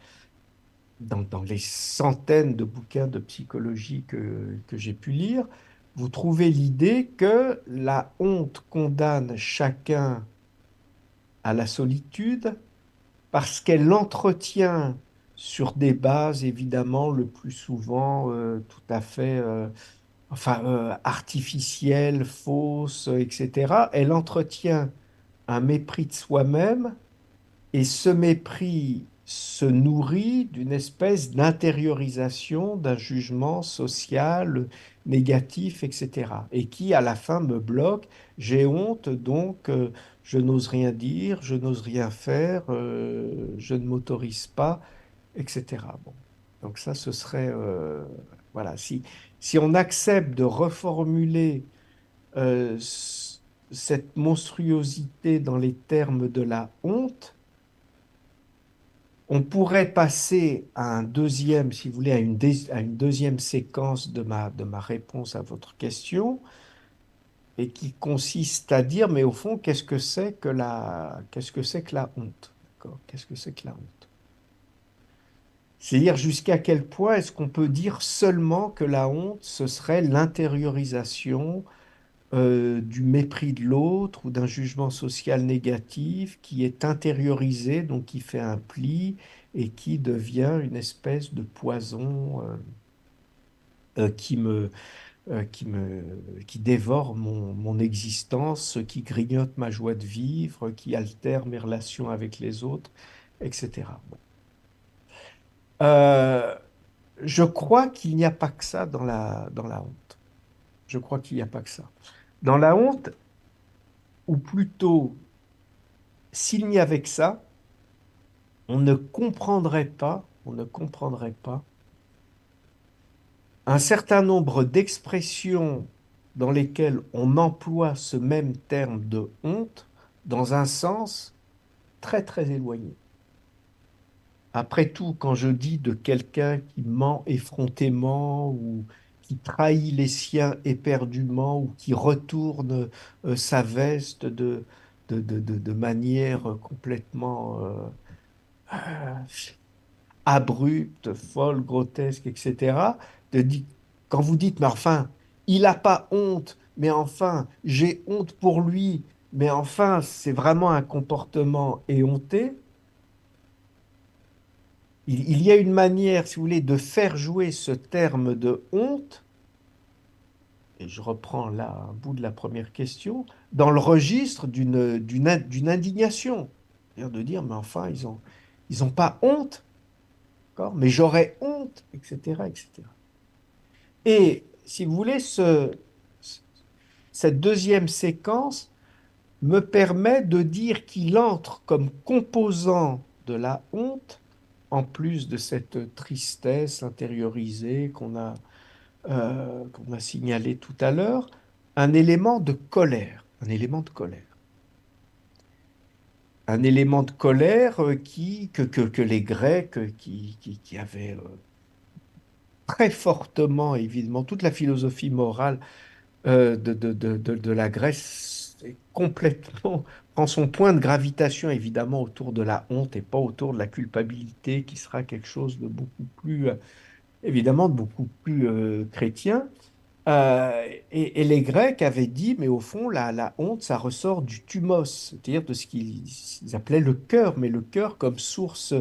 centaines de bouquins de psychologie que j'ai pu lire, vous trouvez l'idée que la honte condamne chacun à la solitude parce qu'elle l'entretient sur des bases évidemment le plus souvent tout à fait artificielles, fausses, etc. Elle entretient un mépris de soi-même et ce mépris se nourrit d'une espèce d'intériorisation d'un jugement social négatif, etc. Et qui, à la fin, me bloque. J'ai honte, donc je n'ose rien dire, je n'ose rien faire, je ne m'autorise pas, etc. Bon. Donc ça, ce serait... voilà, si on accepte de reformuler cette monstruosité dans les termes de la honte, on pourrait passer à un deuxième, si vous voulez, à une deuxième séquence de ma réponse à votre question, et qui consiste à dire, mais au fond, qu'est-ce que c'est que la honte? D'accord? Qu'est-ce que c'est que la honte? C'est-à-dire jusqu'à quel point est-ce qu'on peut dire seulement que la honte, ce serait l'intériorisation du mépris de l'autre ou d'un jugement social négatif qui est intériorisé, donc qui fait un pli et qui devient une espèce de poison qui qui dévore mon existence, qui grignote ma joie de vivre, qui altère mes relations avec les autres, etc. Bon. Euh, je crois qu'il n'y a pas que ça dans la honte. Je crois qu'il n'y a pas que ça. Dans la honte, ou plutôt, s'il n'y avait que ça, on ne comprendrait pas un certain nombre d'expressions dans lesquelles on emploie ce même terme de honte dans un sens très très éloigné. Après tout, quand je dis de quelqu'un qui ment effrontément ou qui trahit les siens éperdument ou qui retourne sa veste de manière complètement abrupte, folle, grotesque, etc., quand vous dites, mais enfin, il n'a pas honte, mais enfin, j'ai honte pour lui, mais enfin, c'est vraiment un comportement éhonté, il y a une manière, si vous voulez, de faire jouer ce terme de honte, et je reprends là un bout de la première question, dans le registre d'une indignation. C'est-à-dire de dire, mais enfin, ils ont pas honte, d'accord, mais j'aurais honte, etc., etc. Et si vous voulez, cette deuxième séquence me permet de dire qu'il entre comme composant de la honte, en plus de cette tristesse intériorisée qu'on a signalé tout à l'heure, un élément de colère, un élément de colère. Un élément de colère que les Grecs, qui avaient très fortement, évidemment, toute la philosophie morale de la Grèce est complètement, prend son point de gravitation évidemment autour de la honte et pas autour de la culpabilité qui sera quelque chose de beaucoup plus, évidemment, de beaucoup plus chrétien. Et les Grecs avaient dit, mais au fond, la honte, ça ressort du thumos, c'est-à-dire de ce qu'ils appelaient le cœur, mais le cœur comme source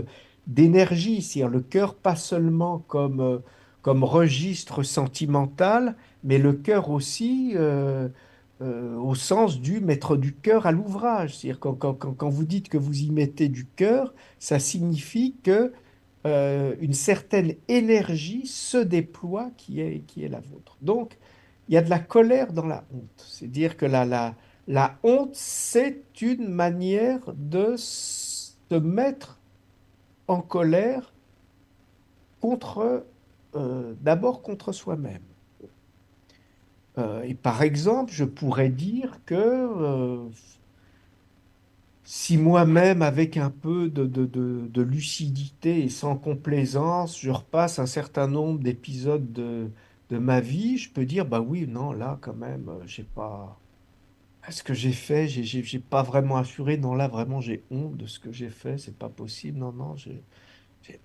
d'énergie, c'est-à-dire le cœur pas seulement comme registre sentimental, mais le cœur aussi au sens du mettre du cœur à l'ouvrage. C'est-à-dire quand vous dites que vous y mettez du cœur, ça signifie que une certaine énergie se déploie qui est la vôtre. Donc, il y a de la colère dans la honte. C'est dire que La honte, c'est une manière de se mettre en colère d'abord contre soi-même. Et par exemple, je pourrais dire que si moi-même, avec un peu de lucidité et sans complaisance, je repasse un certain nombre d'épisodes de ma vie, je peux dire, bah oui, non, là, quand même, j'ai pas. Ce que j'ai fait, j'ai pas vraiment assuré. Non, là, vraiment, j'ai honte de ce que j'ai fait. C'est pas possible. Non, non, j'ai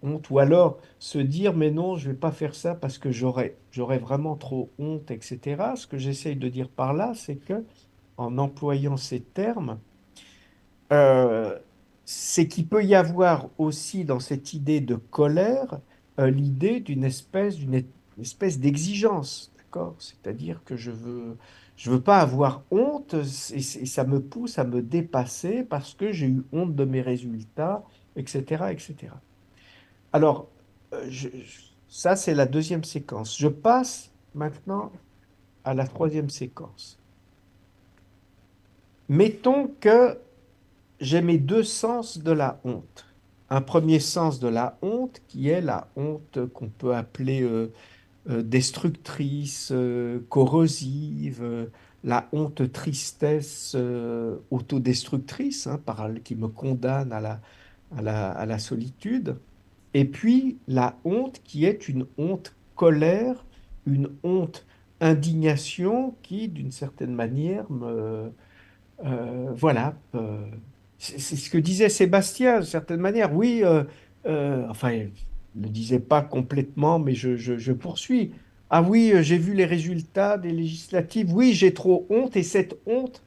honte. Ou alors se dire, mais non, je vais pas faire ça parce que j'aurais vraiment trop honte, etc. Ce que j'essaye de dire par là, c'est que en employant ces termes, euh, c'est qu'il peut y avoir aussi dans cette idée de colère l'idée d'une espèce d'exigence, d'accord? C'est-à-dire que je veux pas avoir honte et ça me pousse à me dépasser parce que j'ai eu honte de mes résultats, etc., etc. Alors, ça, c'est la deuxième séquence. Je passe maintenant à la troisième séquence. Mettons que j'ai mes deux sens de la honte. Un premier sens de la honte qui est la honte qu'on peut appeler destructrice, corrosive, la honte tristesse autodestructrice, hein, qui me condamne à la solitude. Et puis la honte qui est une honte colère, une honte indignation qui, d'une certaine manière, c'est ce que disait Sébastien, d'une certaine manière. Oui, enfin, il ne le disait pas complètement, mais je poursuis. Ah oui, j'ai vu les résultats des législatives. Oui, j'ai trop honte et cette honte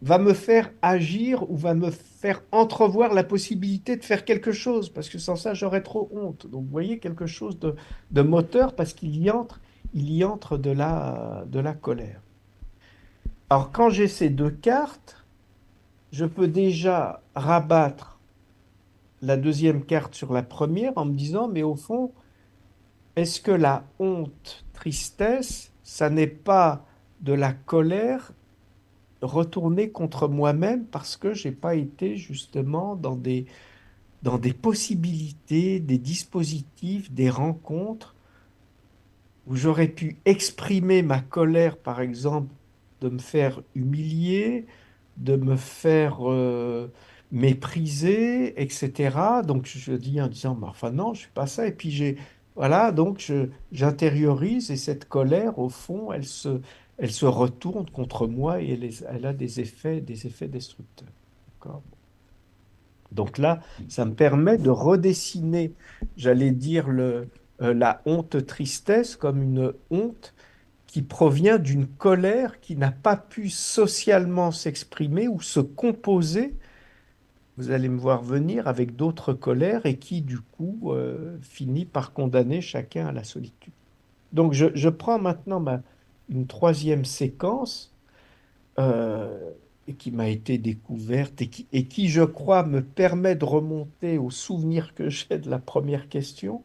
va me faire agir ou va me faire entrevoir la possibilité de faire quelque chose, parce que sans ça, j'aurais trop honte. Donc, vous voyez, quelque chose de moteur, parce il y entre de la colère. Alors, quand j'ai ces deux cartes, je peux déjà rabattre la deuxième carte sur la première en me disant, mais au fond, est-ce que la honte, tristesse, ça n'est pas de la colère retournée contre moi-même parce que j'ai pas été justement dans des possibilités, des dispositifs, des rencontres où j'aurais pu exprimer ma colère, par exemple, de me faire humilier, de me faire mépriser, etc. Donc je dis en disant, mais enfin non, je suis pas ça. Et puis voilà, donc j'intériorise et cette colère, au fond, elle se retourne contre moi et elle a des effets destructeurs. D'accord. Donc là, ça me permet de redessiner, j'allais dire, la honte-tristesse comme une honte qui provient d'une colère qui n'a pas pu socialement s'exprimer ou se composer, vous allez me voir venir, avec d'autres colères et qui, du coup, finit par condamner chacun à la solitude. Donc, je prends maintenant une troisième séquence et qui m'a été découverte et qui, je crois, me permet de remonter aux souvenirs que j'ai de la première question.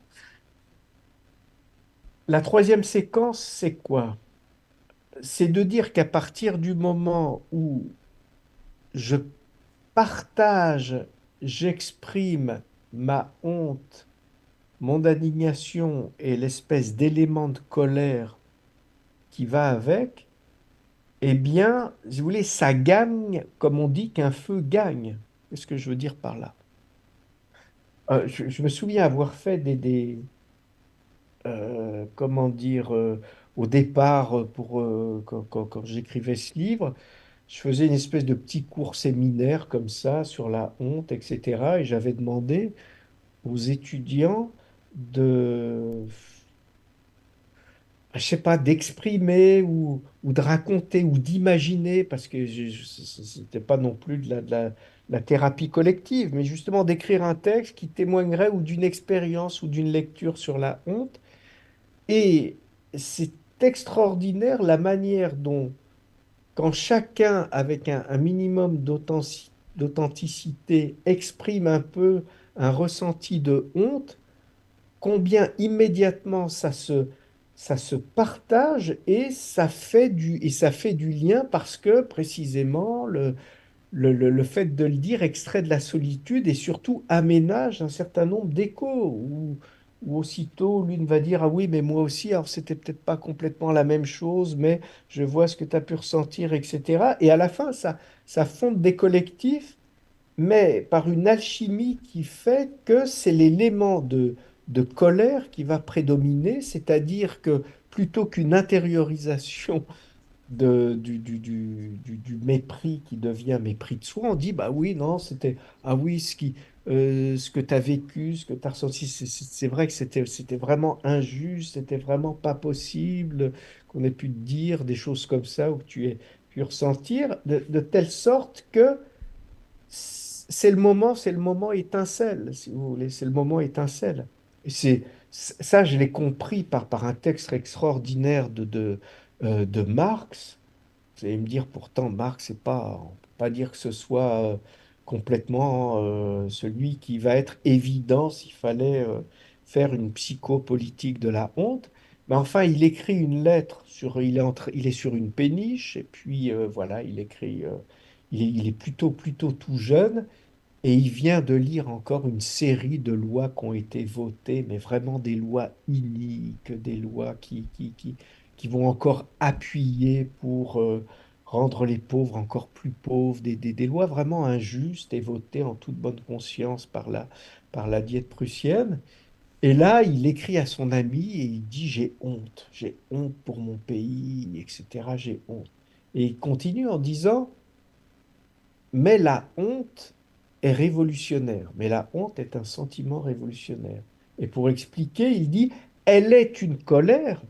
La troisième séquence, c'est quoi? C'est de dire qu'à partir du moment où je partage, j'exprime ma honte, mon indignation et l'espèce d'élément de colère qui va avec, eh bien, si vous voulez, ça gagne, comme on dit qu'un feu gagne. Qu'est-ce que je veux dire par là? Je me souviens avoir fait comment dire, au départ, quand j'écrivais ce livre, je faisais une espèce de petit cours séminaire comme ça sur la honte, etc. Et j'avais demandé aux étudiants de, je sais pas, d'exprimer ou de raconter ou d'imaginer, parce que c'était pas non plus la thérapie collective, mais justement d'écrire un texte qui témoignerait ou d'une expérience ou d'une lecture sur la honte. Et c'est extraordinaire la manière dont, quand chacun, avec un minimum d'authenticité, exprime un peu un ressenti de honte, combien immédiatement ça se partage et ça fait du lien parce que précisément le fait de le dire extrait de la solitude et surtout aménage un certain nombre d'échos où aussitôt l'une va dire ah oui mais moi aussi alors c'était peut-être pas complètement la même chose mais je vois ce que tu as pu ressentir etc. Et à la fin ça fonde des collectifs mais par une alchimie qui fait que c'est l'élément de colère qui va prédominer, c'est-à-dire que plutôt qu'une intériorisation du mépris qui devient mépris de soi, on dit, bah oui, non, c'était, ah oui, ce que tu as vécu, ce que tu as ressenti, c'est vrai que c'était vraiment injuste, c'était vraiment pas possible qu'on ait pu te dire des choses comme ça ou que tu aies pu ressentir, de telle sorte que c'est le moment étincelle, si vous voulez, c'est le moment étincelle. Et ça, je l'ai compris par un texte extraordinaire de Marx. Vous allez me dire, pourtant, Marx, c'est pas, on peut pas dire que ce soit complètement celui qui va être évident s'il fallait faire une psychopolitique de la honte. Mais enfin, il écrit une lettre il est sur une péniche et puis voilà, il écrit, il est plutôt tout jeune et il vient de lire encore une série de lois qui ont été votées, mais vraiment des lois iniques, des lois qui vont encore appuyer pour rendre les pauvres encore plus pauvres, des lois vraiment injustes et votées en toute bonne conscience par la diète prussienne. Et là, il écrit à son ami et il dit, j'ai honte pour mon pays, etc., j'ai honte. Et il continue en disant, mais la honte est révolutionnaire. Mais la honte est un sentiment révolutionnaire. Et pour expliquer, il dit, elle est une colère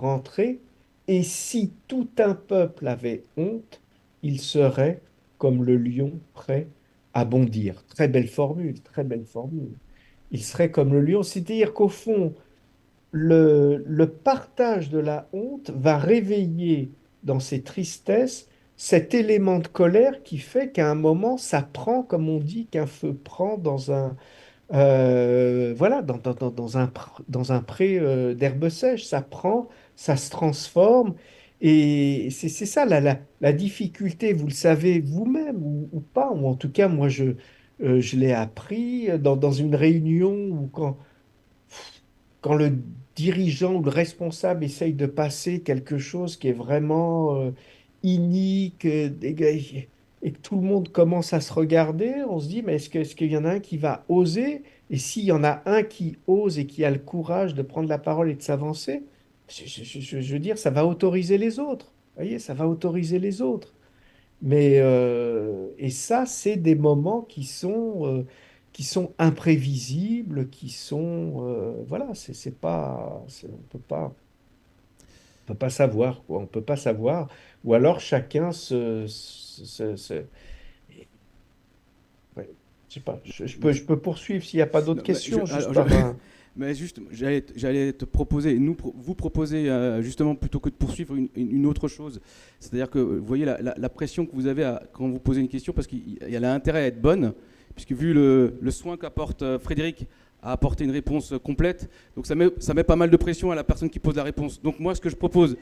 rentrée, et si tout un peuple avait honte, il serait comme le lion prêt à bondir. Très belle formule, très belle formule. Il serait comme le lion, c'est-à-dire qu'au fond, le partage de la honte va réveiller dans ses tristesses cet élément de colère qui fait qu'à un moment, ça prend, comme on dit, qu'un feu prend voilà, dans un pré d'herbe sèche. Ça prend, ça se transforme. Et c'est ça la difficulté, vous le savez vous-même ou pas, ou en tout cas, moi, je l'ai appris dans une réunion où quand le dirigeant ou le responsable essaye de passer quelque chose qui est vraiment inique et que tout le monde commence à se regarder, on se dit, mais est-ce qu'il y en a un qui va oser? Et s'il y en a un qui ose et qui a le courage de prendre la parole et de s'avancer, je veux dire, ça va autoriser les autres. Vous voyez, ça va autoriser les autres. Mais, et ça, c'est des moments qui sont imprévisibles, qui sont, voilà, c'est pas, on peut pas savoir, quoi, on peut pas savoir, ou alors chacun ouais, je sais pas, je peux poursuivre s'il n'y a pas d'autres Non, mais questions, juste alors, par un... mais juste, j'allais te proposer, vous proposer justement plutôt que de poursuivre une autre chose. C'est-à-dire que vous voyez la pression que vous avez quand vous posez une question, parce qu'elle a intérêt à être bonne, puisque vu le soin qu'apporte Frédéric à apporter une réponse complète, donc ça met pas mal de pression à la personne qui pose la réponse. Donc moi, ce que je propose,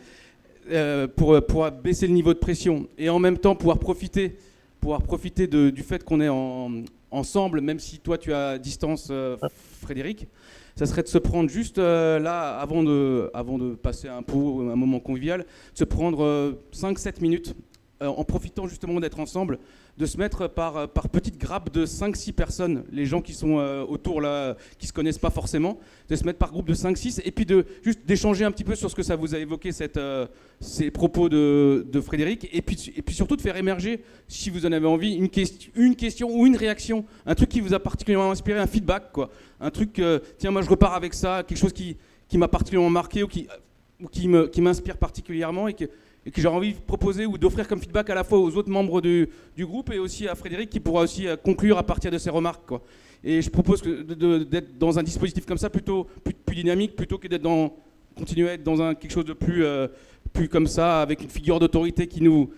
pour baisser le niveau de pression et en même temps pouvoir profiter du fait qu'on est ensemble, même si toi tu as distance, Frédéric, ça serait de se prendre juste là, avant de passer un moment convivial, de se prendre 5-7 minutes, en profitant justement d'être ensemble, de se mettre par petites grappes de 5-6 personnes, les gens qui sont autour là, qui ne se connaissent pas forcément, de se mettre par groupe de 5-6, et puis juste d'échanger un petit peu sur ce que ça vous a évoqué, ces propos de Frédéric, et puis surtout de faire émerger, si vous en avez envie, une question ou une réaction, un truc qui vous a particulièrement inspiré, un feedback, quoi. Un truc, tiens, moi je repars avec ça, quelque chose qui m'a particulièrement marqué ou qui m'inspire particulièrement et que j'ai envie de proposer ou d'offrir comme feedback à la fois aux autres membres du groupe et aussi à Frédéric qui pourra aussi conclure à partir de ses remarques, quoi. Et je propose d'être dans un dispositif comme ça plutôt plus dynamique plutôt que continuer à être dans quelque chose de plus comme ça, avec une figure d'autorité qui nous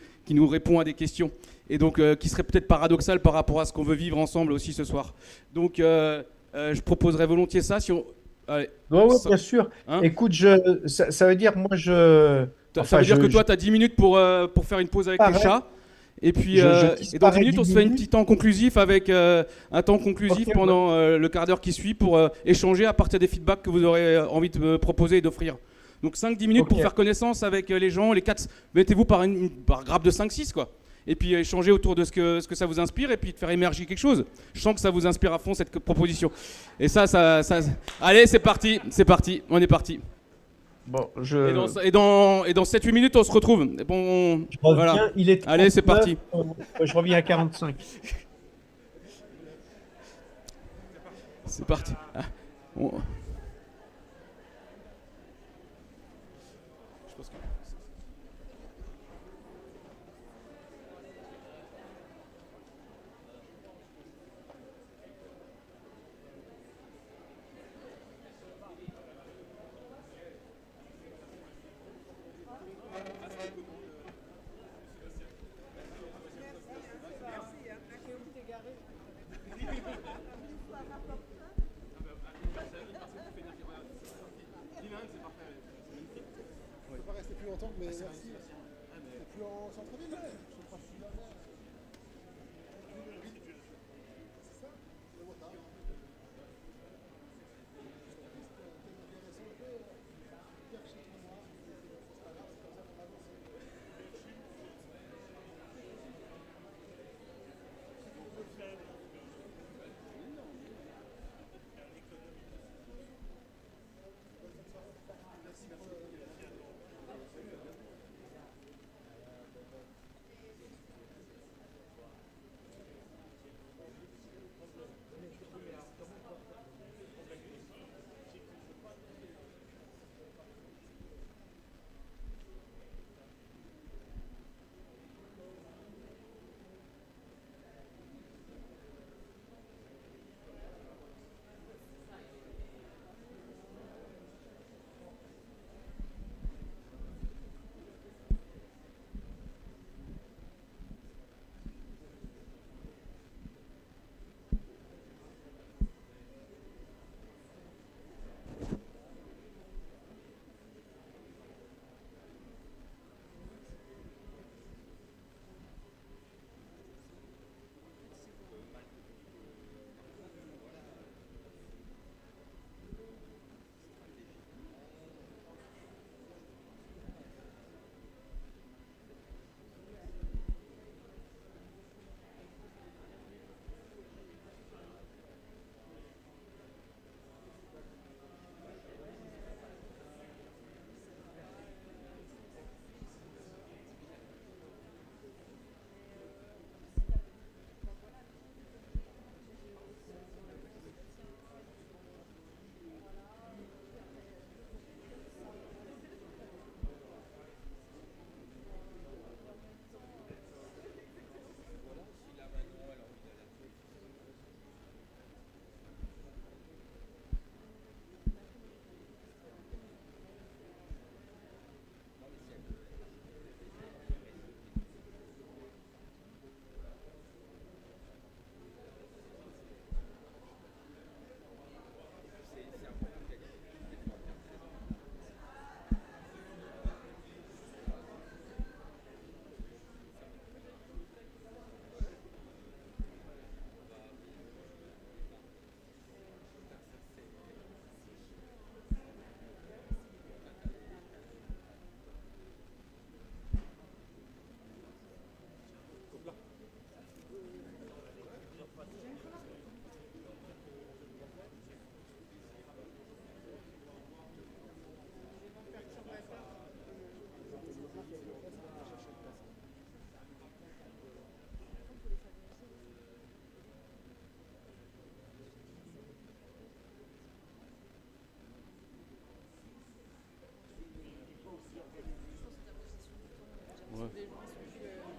répond à des questions. Et donc qui serait peut-être paradoxal par rapport à ce qu'on veut vivre ensemble aussi ce soir. Donc je proposerais volontiers ça. Allez. Ouais, ouais, Ça, bien sûr. hein. Écoute, ça veut dire, moi, Ça enfin, veut dire que toi, tu as 10 minutes pour faire une pause avec tes pareil, chats. Et puis, je et dans 10 disparais minutes, 10 on se fait un petit minutes. temps conclusif avec un temps conclusif Ok, ouais. pendant le quart d'heure qui suit pour échanger à partir des feedbacks que vous aurez envie de me proposer et d'offrir. Donc 5-10 minutes Ok. pour faire connaissance avec les gens, les 4. Mettez-vous par grappe de 5-6 quoi. Et puis échanger autour de ce que ça vous inspire et puis de faire émerger quelque chose. Je sens que ça vous inspire à fond cette proposition. Et allez, c'est parti, on est parti. Bon, Et dans 7-8 minutes, on se retrouve. Bon, je voilà. reviens, il est Allez, c'est 39, parti. je reviens à 45. C'est parti. Ah, on- je pense que-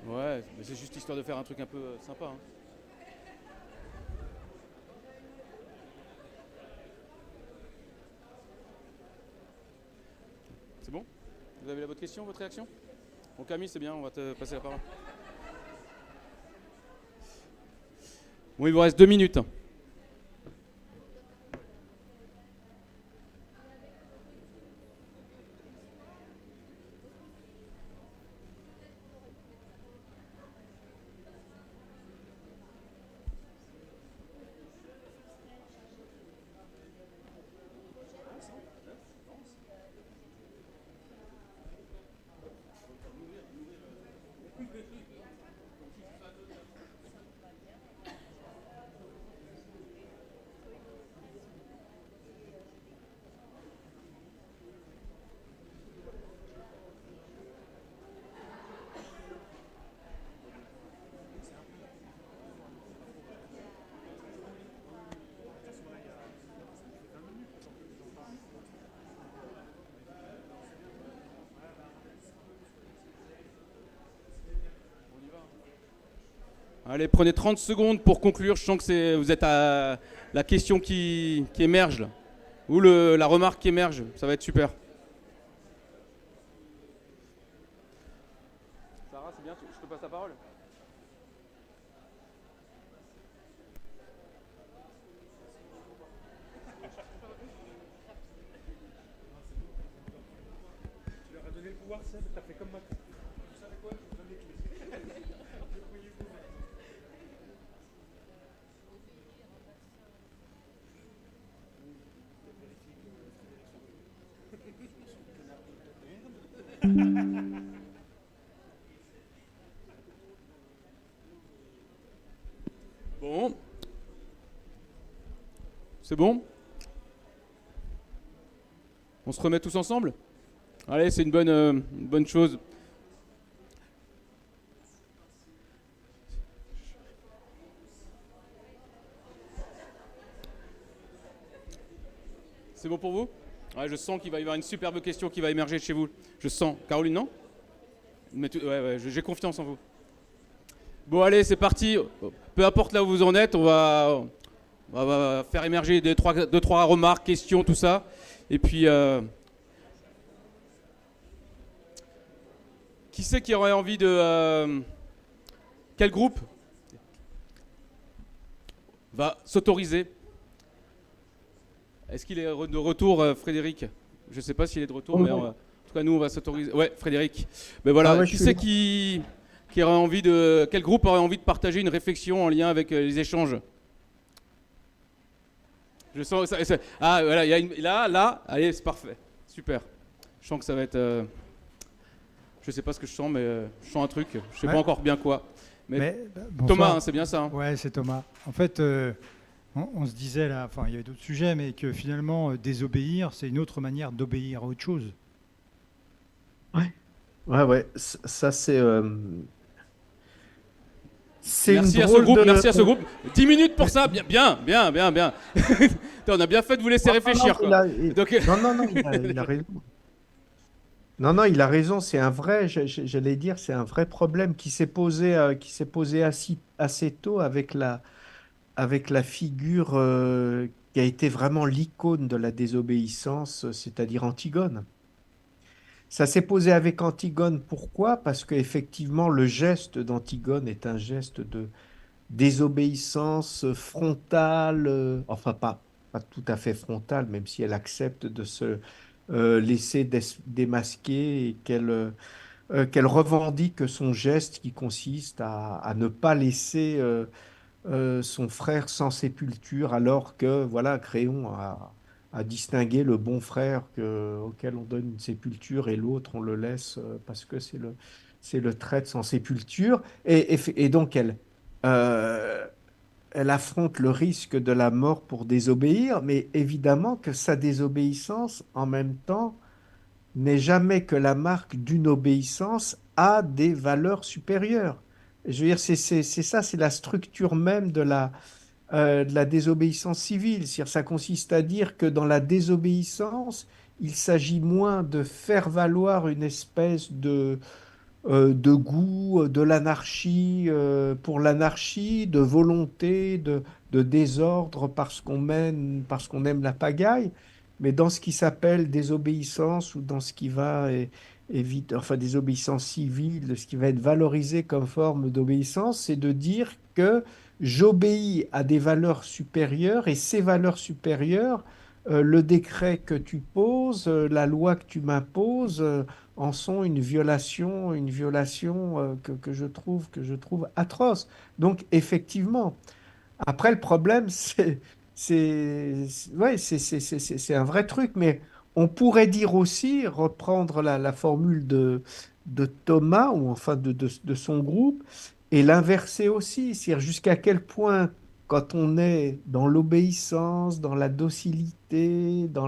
Ouais, mais c'est juste histoire de faire un truc un peu sympa, hein. C'est bon? Vous avez votre question, votre réaction? Bon, Camille, c'est bien, on va te passer la parole. Bon, il vous reste 2 minutes. Allez, prenez 30 secondes pour conclure. Je sens que vous êtes à la question qui émerge, là. Ou la remarque qui émerge. Ça va être super. Sarah, c'est bien, je te passe la parole. Tu leur as donné le pouvoir, Seb, t'as fait comme Macron. Vous savez quoi, je vous donne les clés. Débrouillez-vous. Bon. C'est bon? On se remet tous ensemble? Allez, c'est une bonne chose. C'est bon pour vous? Ouais, je sens qu'il va y avoir une superbe question qui va émerger chez vous. Je sens. Caroline, non? Mais ouais, j'ai confiance en vous. Bon, allez, c'est parti. Peu importe là où vous en êtes, on va faire émerger deux, trois remarques, questions, tout ça. Et puis, qui c'est qui aurait envie de... quel groupe va s'autoriser? Est-ce qu'il est de retour, Frédéric? Je ne sais pas s'il est de retour, mais en tout cas, nous, on va s'autoriser. Ouais, Frédéric. Mais voilà, Ah ouais, qui c'est qui aurait envie de... Quel groupe aurait envie de partager une réflexion en lien avec les échanges? Je sens ça. Ah, voilà, il y a là, allez, c'est parfait. Super. Je sens que ça va être... je sais pas ce que je sens, mais je sens un truc. Je sais pas encore bien quoi. Mais Thomas, hein, c'est bien ça. Hein. Ouais, c'est Thomas. En fait, on se disait là, enfin, il y avait d'autres sujets, mais que finalement, désobéir, c'est une autre manière d'obéir à autre chose. Ouais, ça c'est une Merci à ce drôle groupe, de... merci à ce groupe. 10 minutes pour ça, bien. On a bien fait de vous laisser réfléchir. Quoi. Donc, Non, il a raison. Non, il a raison, c'est un vrai, j'allais dire, c'est un vrai problème qui s'est posé assez tôt avec la figure qui a été vraiment l'icône de la désobéissance, c'est-à-dire Antigone. Ça s'est posé avec Antigone, pourquoi? Parce qu'effectivement, le geste d'Antigone est un geste de désobéissance frontale, enfin pas tout à fait frontale, même si elle accepte de se laisser démasquer et qu'elle revendique son geste qui consiste à ne pas laisser son frère sans sépulture, alors que voilà, Créon a distingué le bon frère auquel on donne une sépulture et l'autre on le laisse parce que c'est le traître sans sépulture. Et donc euh, elle affronte le risque de la mort pour désobéir, mais évidemment que sa désobéissance, en même temps, n'est jamais que la marque d'une obéissance à des valeurs supérieures. Je veux dire, c'est ça, c'est la structure même de la désobéissance civile. C'est-à-dire, ça consiste à dire que dans la désobéissance, il s'agit moins de faire valoir une espèce de goût, de l'anarchie pour l'anarchie, de volonté, de désordre parce qu'on aime la pagaille, mais dans ce qui s'appelle désobéissance ou dans ce qui va éviter, enfin désobéissance civile, ce qui va être valorisé comme forme d'obéissance, c'est de dire que j'obéis à des valeurs supérieures et ces valeurs supérieures, le décret que tu poses, la loi que tu m'imposes, en sont une violation que je trouve atroce. Donc effectivement, après le problème, ouais, c'est un vrai truc, mais on pourrait dire aussi, reprendre la formule de Thomas, ou enfin de son groupe, et l'inverser aussi, c'est-à-dire jusqu'à quel point, quand on est dans l'obéissance, dans la docilité, dans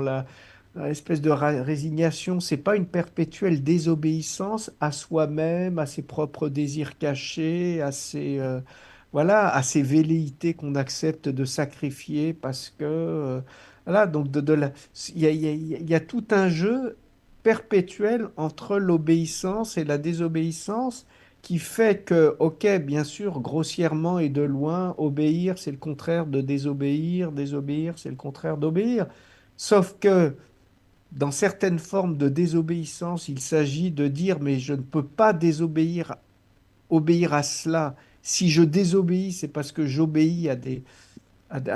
l'espèce de résignation, c'est pas une perpétuelle désobéissance à soi-même, à ses propres désirs cachés, voilà, à ces velléités qu'on accepte de sacrifier parce que, voilà, donc il y a tout un jeu perpétuel entre l'obéissance et la désobéissance qui fait que, ok, bien sûr, grossièrement et de loin, obéir, c'est le contraire de désobéir, désobéir, c'est le contraire d'obéir. Sauf que dans certaines formes de désobéissance, il s'agit de dire, mais je ne peux pas désobéir, obéir à cela. Si je désobéis, c'est parce que j'obéis à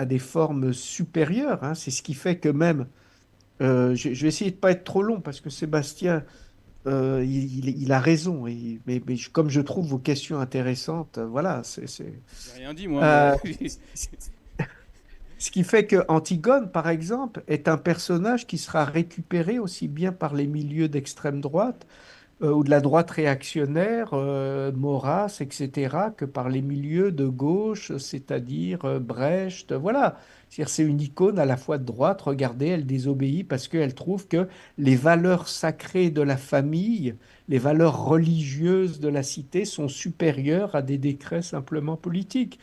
des formes supérieures, hein. C'est ce qui fait que même, je vais essayer de pas être trop long parce que Sébastien, il a raison. Mais comme je trouve vos questions intéressantes, voilà, J'ai rien dit, moi, mais Euh, ce qui fait que Antigone, par exemple, est un personnage qui sera récupéré aussi bien par les milieux d'extrême droite ou de la droite réactionnaire, Maurras, etc., que par les milieux de gauche, c'est-à-dire Brecht. Voilà. C'est-à-dire, c'est une icône à la fois de droite. Regardez, elle désobéit parce qu'elle trouve que les valeurs sacrées de la famille, les valeurs religieuses de la cité sont supérieures à des décrets simplement politiques.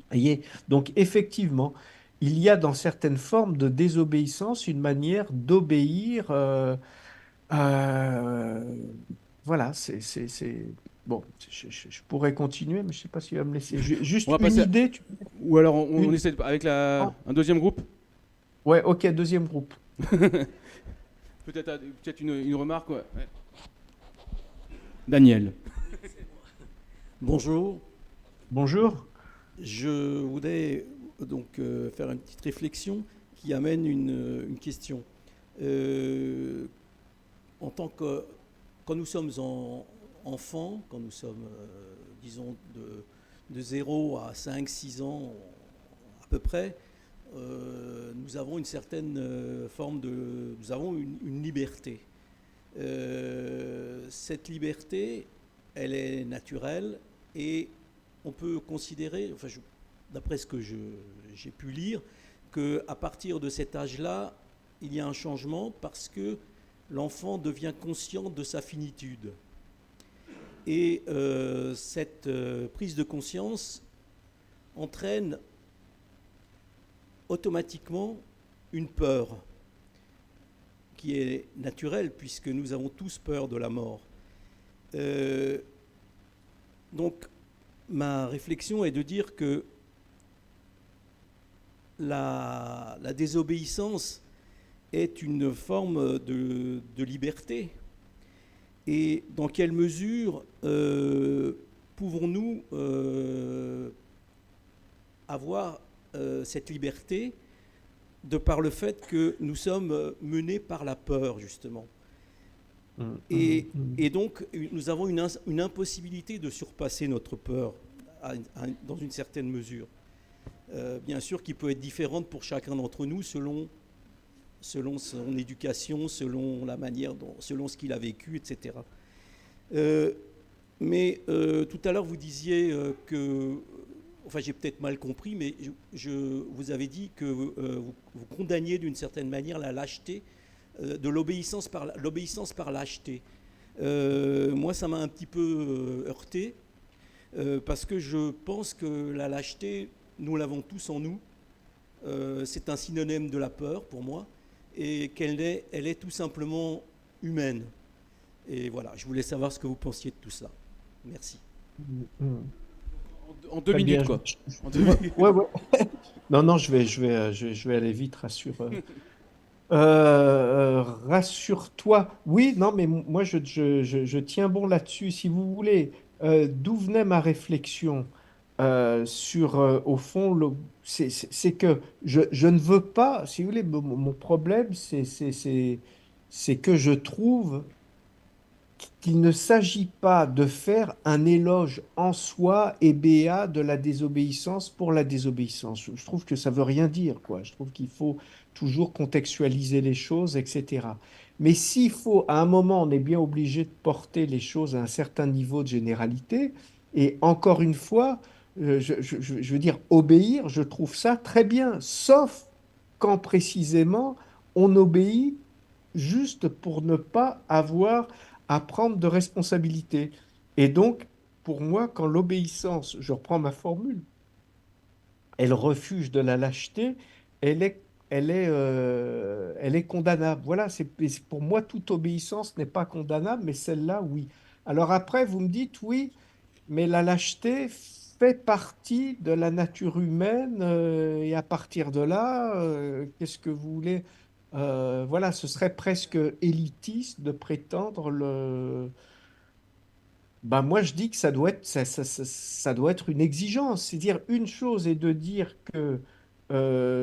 Voyez. Donc, effectivement, il y a dans certaines formes de désobéissance une manière d'obéir. Euh, voilà, bon, je pourrais continuer, mais je ne sais pas s'il va me laisser. on Juste va une passer. idée. Ou alors on Une... essaie avec oh, un deuxième groupe. ouais, ok, deuxième groupe. Peut-être une remarque. Ouais. Ouais. Daniel. Bonjour, Bonjour. je voudrais donc faire une petite réflexion qui amène une question. Euh, en tant que quand nous sommes enfants, quand nous sommes disons de 0 à 5, 6 ans à peu près, nous avons une certaine forme de nous avons une liberté. Cette liberté, elle est naturelle et on peut considérer, enfin, d'après ce que j'ai pu lire, qu'à partir de cet âge-là, il y a un changement parce que l'enfant devient conscient de sa finitude. Et cette prise de conscience entraîne automatiquement une peur qui est naturelle puisque nous avons tous peur de la mort. Donc ma réflexion est de dire que la désobéissance est une forme de liberté. Et dans quelle mesure pouvons-nous avoir cette liberté de par le fait que nous sommes menés par la peur, justement. Et donc, nous avons une impossibilité de surpasser notre peur dans une certaine mesure. Bien sûr, qui peut être différente pour chacun d'entre nous selon son éducation, selon la manière selon ce qu'il a vécu, etc. Mais tout à l'heure, vous disiez que, enfin j'ai peut-être mal compris, mais vous avez dit que vous condamniez d'une certaine manière la lâcheté, de l'obéissance par lâcheté. Moi, ça m'a un petit peu heurté, parce que je pense que la lâcheté, nous l'avons tous en nous. C'est un synonyme de la peur pour moi, et elle est tout simplement humaine. Et voilà, je voulais savoir ce que vous pensiez de tout ça. Merci. En deux Très minutes, bien. quoi. En deux Ouais, minutes. ouais, ouais. Non, non, je vais aller vite, rassure. Rassure-toi. Oui, non, mais moi, je tiens bon là-dessus. Si vous voulez, d'où venait ma réflexion sur, au fond, c'est que je ne veux pas, si vous voulez, mon problème, c'est que je trouve qu'il ne s'agit pas de faire un éloge en soi et béat de la désobéissance pour la désobéissance. Je trouve que ça veut rien dire, quoi. Je trouve qu'il faut toujours contextualiser les choses, etc. Mais s'il faut, à un moment, on est bien obligé de porter les choses à un certain niveau de généralité. Et encore une fois, je veux dire, obéir, je trouve ça très bien, sauf quand précisément on obéit juste pour ne pas avoir à prendre de responsabilités. Et donc, pour moi, quand l'obéissance, je reprends ma formule, elle refuge de la lâcheté, elle est condamnable. Voilà, pour moi, toute obéissance n'est pas condamnable, mais celle-là, oui. Alors après, vous me dites, oui, mais la lâcheté fait partie de la nature humaine, et à partir de là, qu'est-ce que vous voulez? Voilà, ce serait presque élitiste de prétendre le. Ben moi, je dis que ça doit être, ça doit être une exigence. C'est-à-dire, une chose est de dire que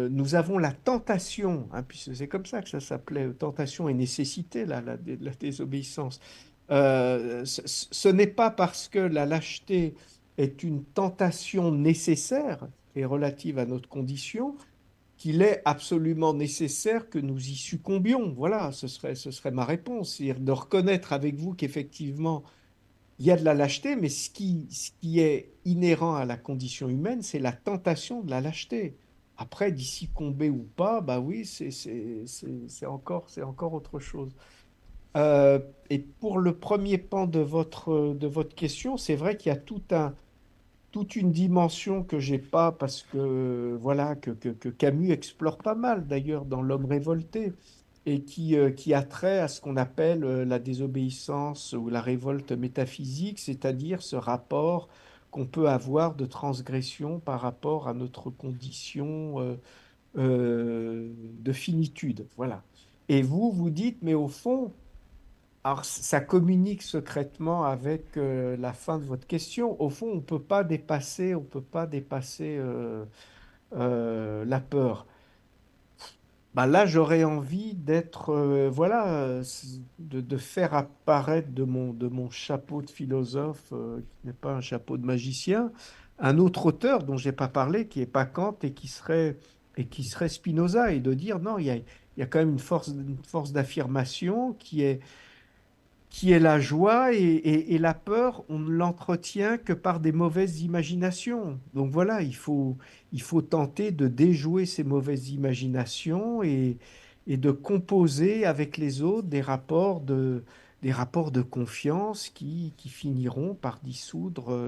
nous avons la tentation, hein, puisque c'est comme ça que ça s'appelait, tentation et nécessité, la désobéissance. Ce n'est pas parce que la lâcheté est une tentation nécessaire et relative à notre condition qu'il est absolument nécessaire que nous y succombions. Voilà, ce serait ma réponse. C'est-à-dire de reconnaître avec vous qu'effectivement, il y a de la lâcheté, mais ce qui est inhérent à la condition humaine, c'est la tentation de la lâcheté. Après, d'y succomber ou pas, bah oui, c'est encore autre chose. Et pour le premier pan de votre question, c'est vrai qu'il y a toute une dimension que j'ai pas parce que voilà que Camus explore pas mal d'ailleurs dans L'homme révolté et qui a trait à ce qu'on appelle la désobéissance ou la révolte métaphysique, c'est-à-dire ce rapport qu'on peut avoir de transgression par rapport à notre condition de finitude. Voilà. Et vous dites, mais au fond, alors, ça communique secrètement avec la fin de votre question. Au fond, on peut pas dépasser la peur. Bah là, j'aurais envie d'être, voilà, de faire apparaître de mon chapeau de philosophe, qui n'est pas un chapeau de magicien, un autre auteur dont j'ai pas parlé, qui est pas Kant et qui serait Spinoza, et de dire non, il y a quand même une force d'affirmation qui est la joie et la peur, on ne l'entretient que par des mauvaises imaginations. Donc voilà, il faut tenter de déjouer ces mauvaises imaginations et de composer avec les autres des rapports de confiance qui finiront par dissoudre,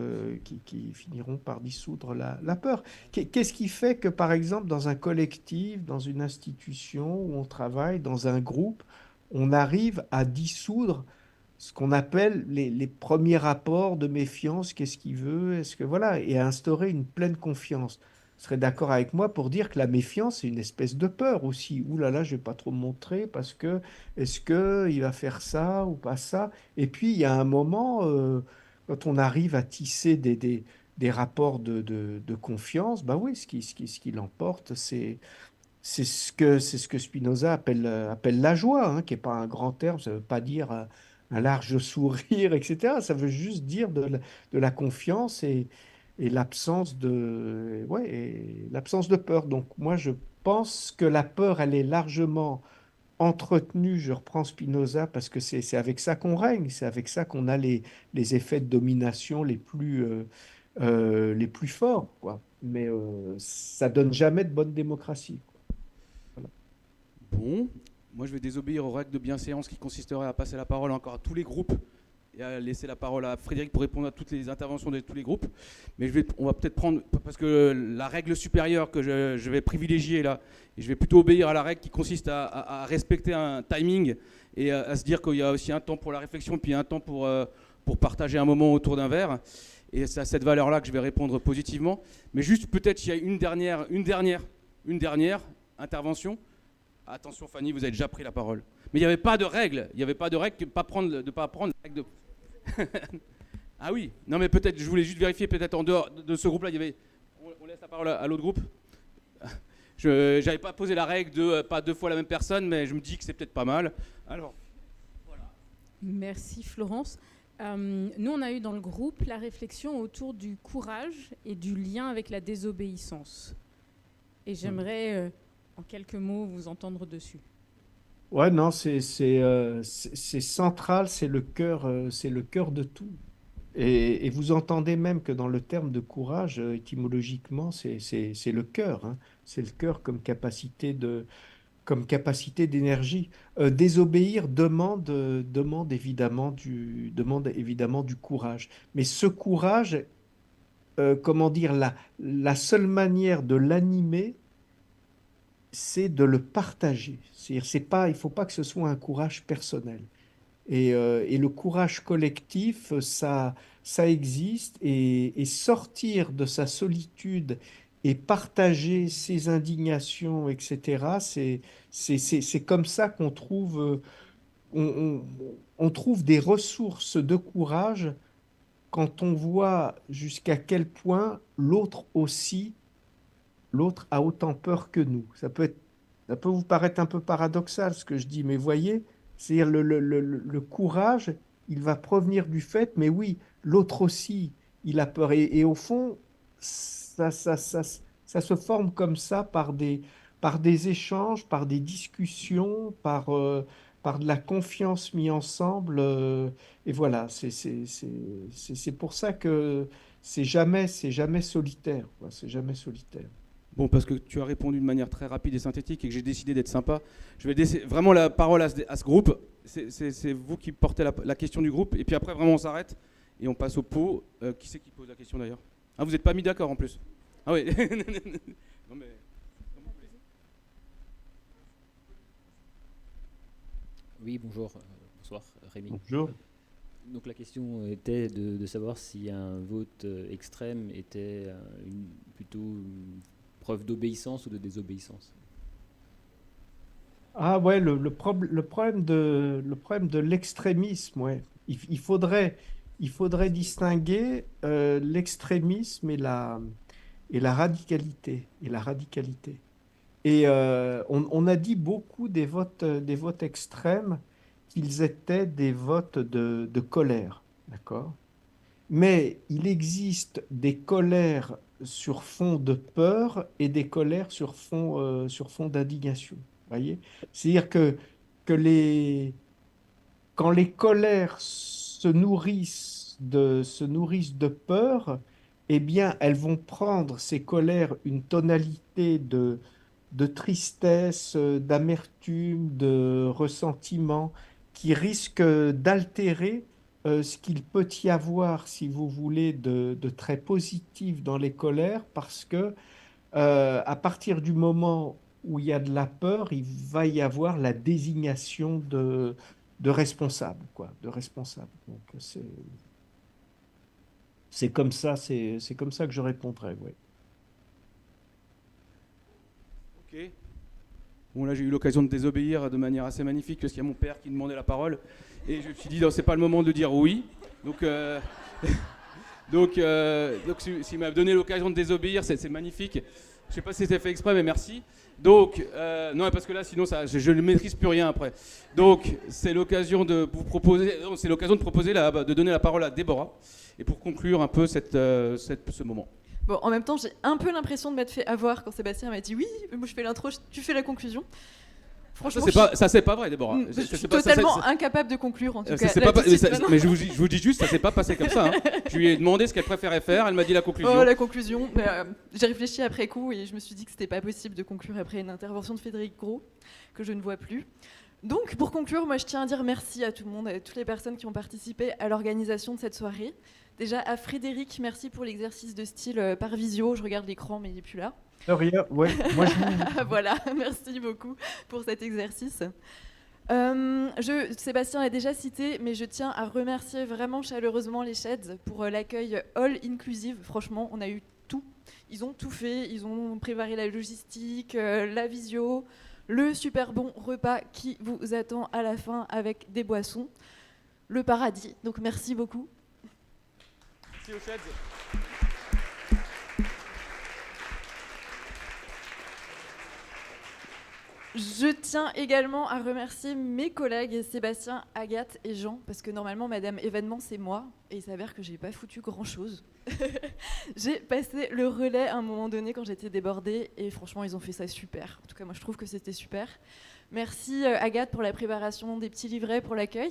qui finiront par dissoudre la peur. Qu'est-ce qui fait que, par exemple, dans un collectif, dans une institution où on travaille, dans un groupe, on arrive à dissoudre ce qu'on appelle les premiers rapports de méfiance, qu'est-ce qu'il veut, est-ce que voilà, et à instaurer une pleine confiance. Vous serez d'accord avec moi pour dire que la méfiance, c'est une espèce de peur aussi. Ouh là là, je vais pas trop me montrer parce que est-ce que il va faire ça ou pas ça? Et puis il y a un moment, quand on arrive à tisser des rapports de confiance, bah oui, ce qui l'emporte, c'est ce que Spinoza appelle la joie, hein, qui n'est pas un grand terme, ça ne veut pas dire un large sourire, etc. Ça veut juste dire de la confiance et l'absence de peur. Donc moi, je pense que la peur, elle est largement entretenue, je reprends Spinoza, parce que c'est avec ça qu'on règne, c'est avec ça qu'on a les effets de domination les plus forts, quoi. Mais ça donne jamais de bonne démocratie. Voilà. Bon, moi je vais désobéir aux règles de bienséance qui consisteraient à passer la parole encore à tous les groupes et à laisser la parole à Frédéric pour répondre à toutes les interventions de tous les groupes. Mais on va peut-être prendre, parce que la règle supérieure que je vais privilégier là, et je vais plutôt obéir à la règle qui consiste à respecter un timing et à se dire qu'il y a aussi un temps pour la réflexion et puis un temps pour partager un moment autour d'un verre. Et c'est à cette valeur-là que je vais répondre positivement. Mais juste peut-être il y a une dernière intervention. Attention Fanny, vous avez déjà pris la parole. Mais il n'y avait pas de règle. Il n'y avait pas de règle de ne pas prendre la règle de... Ah oui, non mais peut-être, je voulais juste vérifier, peut-être en dehors de ce groupe-là, il y avait... On laisse la parole à l'autre groupe. Je n'avais pas posé la règle de pas deux fois la même personne, mais je me dis que c'est peut-être pas mal. Alors, voilà. Merci Florence. Nous, on a eu dans le groupe la réflexion autour du courage et du lien avec la désobéissance. Et j'aimerais, en quelques mots, vous entendre dessus. Ouais, non, c'est central, c'est le cœur de tout. Et vous entendez même que dans le terme de courage, étymologiquement, c'est le cœur, hein. C'est le cœur comme capacité d'énergie. Désobéir demande évidemment du courage. Mais ce courage, comment dire, la seule manière de l'animer, c'est de le partager. C'est-à-dire, il ne faut pas que ce soit un courage personnel. Et le courage collectif, ça existe. Et sortir de sa solitude et partager ses indignations, etc., c'est comme ça qu'on trouve, on trouve des ressources de courage quand on voit jusqu'à quel point l'autre a autant peur que nous. Ça peut vous paraître un peu paradoxal ce que je dis, mais voyez, c'est-à-dire le courage, il va provenir du fait, mais oui, l'autre aussi, il a peur. Et au fond, ça se forme comme ça par des échanges, par des discussions, par de la confiance mise ensemble. Et voilà, c'est pour ça que c'est jamais solitaire, quoi, c'est jamais solitaire. Bon, parce que tu as répondu de manière très rapide et synthétique et que j'ai décidé d'être sympa, je vais laisser vraiment la parole à ce groupe. C'est vous qui portez la question du groupe. Et puis après, vraiment, on s'arrête et on passe au pot. Qui c'est qui pose la question d'ailleurs? Ah, vous n'êtes pas mis d'accord en plus. Ah oui. Non, mais... Oui, bonjour. Bonsoir, Rémi. Bonjour. Donc la question était de savoir si un vote extrême était plutôt une preuve d'obéissance ou de désobéissance. Ah ouais, le problème de l'extrémisme, ouais. Il faudrait distinguer l'extrémisme et la radicalité. Et on a dit beaucoup des votes extrêmes qu'ils étaient des votes de colère, d'accord? Mais il existe des colères sur fond de peur et des colères sur fond d'indignation, voyez? C'est-à-dire que quand les colères se nourrissent de peur, eh bien, elles vont prendre ces colères une tonalité de tristesse, d'amertume, de ressentiment, qui risque d'altérer ce qu'il peut y avoir, si vous voulez, de très positif dans les colères, parce que à partir du moment où il y a de la peur, il va y avoir la désignation de responsable, quoi, de responsable. Donc c'est comme ça, c'est comme ça que je répondrai, oui. Ok. Bon, là, j'ai eu l'occasion de désobéir de manière assez magnifique parce qu'il y a mon père qui demandait la parole. Et je me suis dit, non, c'est pas le moment de dire oui. Donc s'il m'a donné l'occasion de désobéir, c'est magnifique. Je sais pas si c'était fait exprès, mais merci. Donc, non, parce que là, sinon, je ne maîtrise plus rien après. Donc, c'est l'occasion de vous proposer, de donner la parole à Déborah. Et pour conclure un peu ce moment. Bon, en même temps, j'ai un peu l'impression de m'être fait avoir quand Sébastien m'a dit oui, moi je fais l'intro, tu fais la conclusion. Franchement, ça c'est pas vrai, Déborah. Je suis totalement incapable de conclure, en tout cas. Mais je vous dis juste, ça s'est pas passé comme ça. Hein. Je lui ai demandé ce qu'elle préférait faire, elle m'a dit la conclusion. Oh, la conclusion. J'ai réfléchi après coup et je me suis dit que c'était pas possible de conclure après une intervention de Frédéric Gros, que je ne vois plus. Donc, pour conclure, moi je tiens à dire merci à tout le monde, à toutes les personnes qui ont participé à l'organisation de cette soirée. Déjà à Frédéric, merci pour l'exercice de style par visio. Je regarde l'écran, mais il n'est plus là. De rien, ouais, moi je... Voilà, merci beaucoup pour cet exercice. Sébastien l'a déjà cité, mais je tiens à remercier vraiment chaleureusement les Sheds pour l'accueil all inclusive. Franchement, on a eu tout. Ils ont tout fait. Ils ont préparé la logistique, la visio, le super bon repas qui vous attend à la fin avec des boissons. Le paradis. Donc merci beaucoup. Merci aux Sheds. Je tiens également à remercier mes collègues Sébastien, Agathe et Jean, parce que normalement Madame Événement c'est moi, et il s'avère que j'ai pas foutu grand chose. J'ai passé le relais à un moment donné quand j'étais débordée, et franchement ils ont fait ça super. En tout cas moi je trouve que c'était super. Merci Agathe pour la préparation des petits livrets pour l'accueil.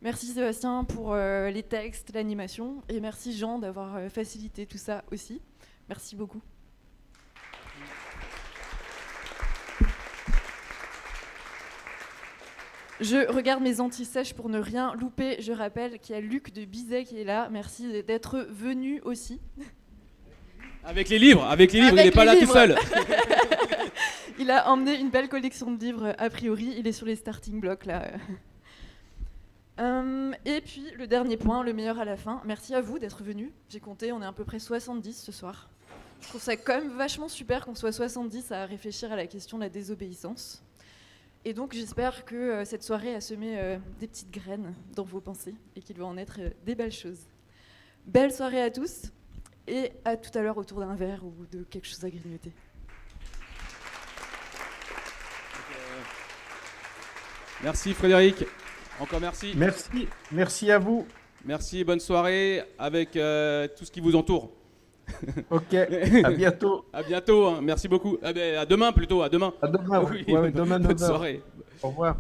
Merci Sébastien pour les textes, l'animation, et merci Jean d'avoir facilité tout ça aussi. Merci beaucoup. Je regarde mes anti-sèches pour ne rien louper. Je rappelle qu'il y a Luc de Bizet qui est là. Merci d'être venu aussi. Avec les livres, il n'est pas là tout seul. Il a emmené une belle collection de livres, a priori. Il est sur les starting blocks là. Et puis le dernier point, le meilleur à la fin. Merci à vous d'être venus. J'ai compté, on est à peu près 70 ce soir. Je trouve ça quand même vachement super qu'on soit 70 à réfléchir à la question de la désobéissance. Et donc j'espère que cette soirée a semé des petites graines dans vos pensées et qu'il va en être des belles choses. Belle soirée à tous et à tout à l'heure autour d'un verre ou de quelque chose à grignoter. Merci Frédéric. Encore merci. Merci à vous. Merci, bonne soirée avec tout ce qui vous entoure. Ok, à bientôt. À bientôt, hein. Merci beaucoup. À demain plutôt, à demain. À demain, Oui, ouais, demain, bonne 9h. soirée. Au revoir.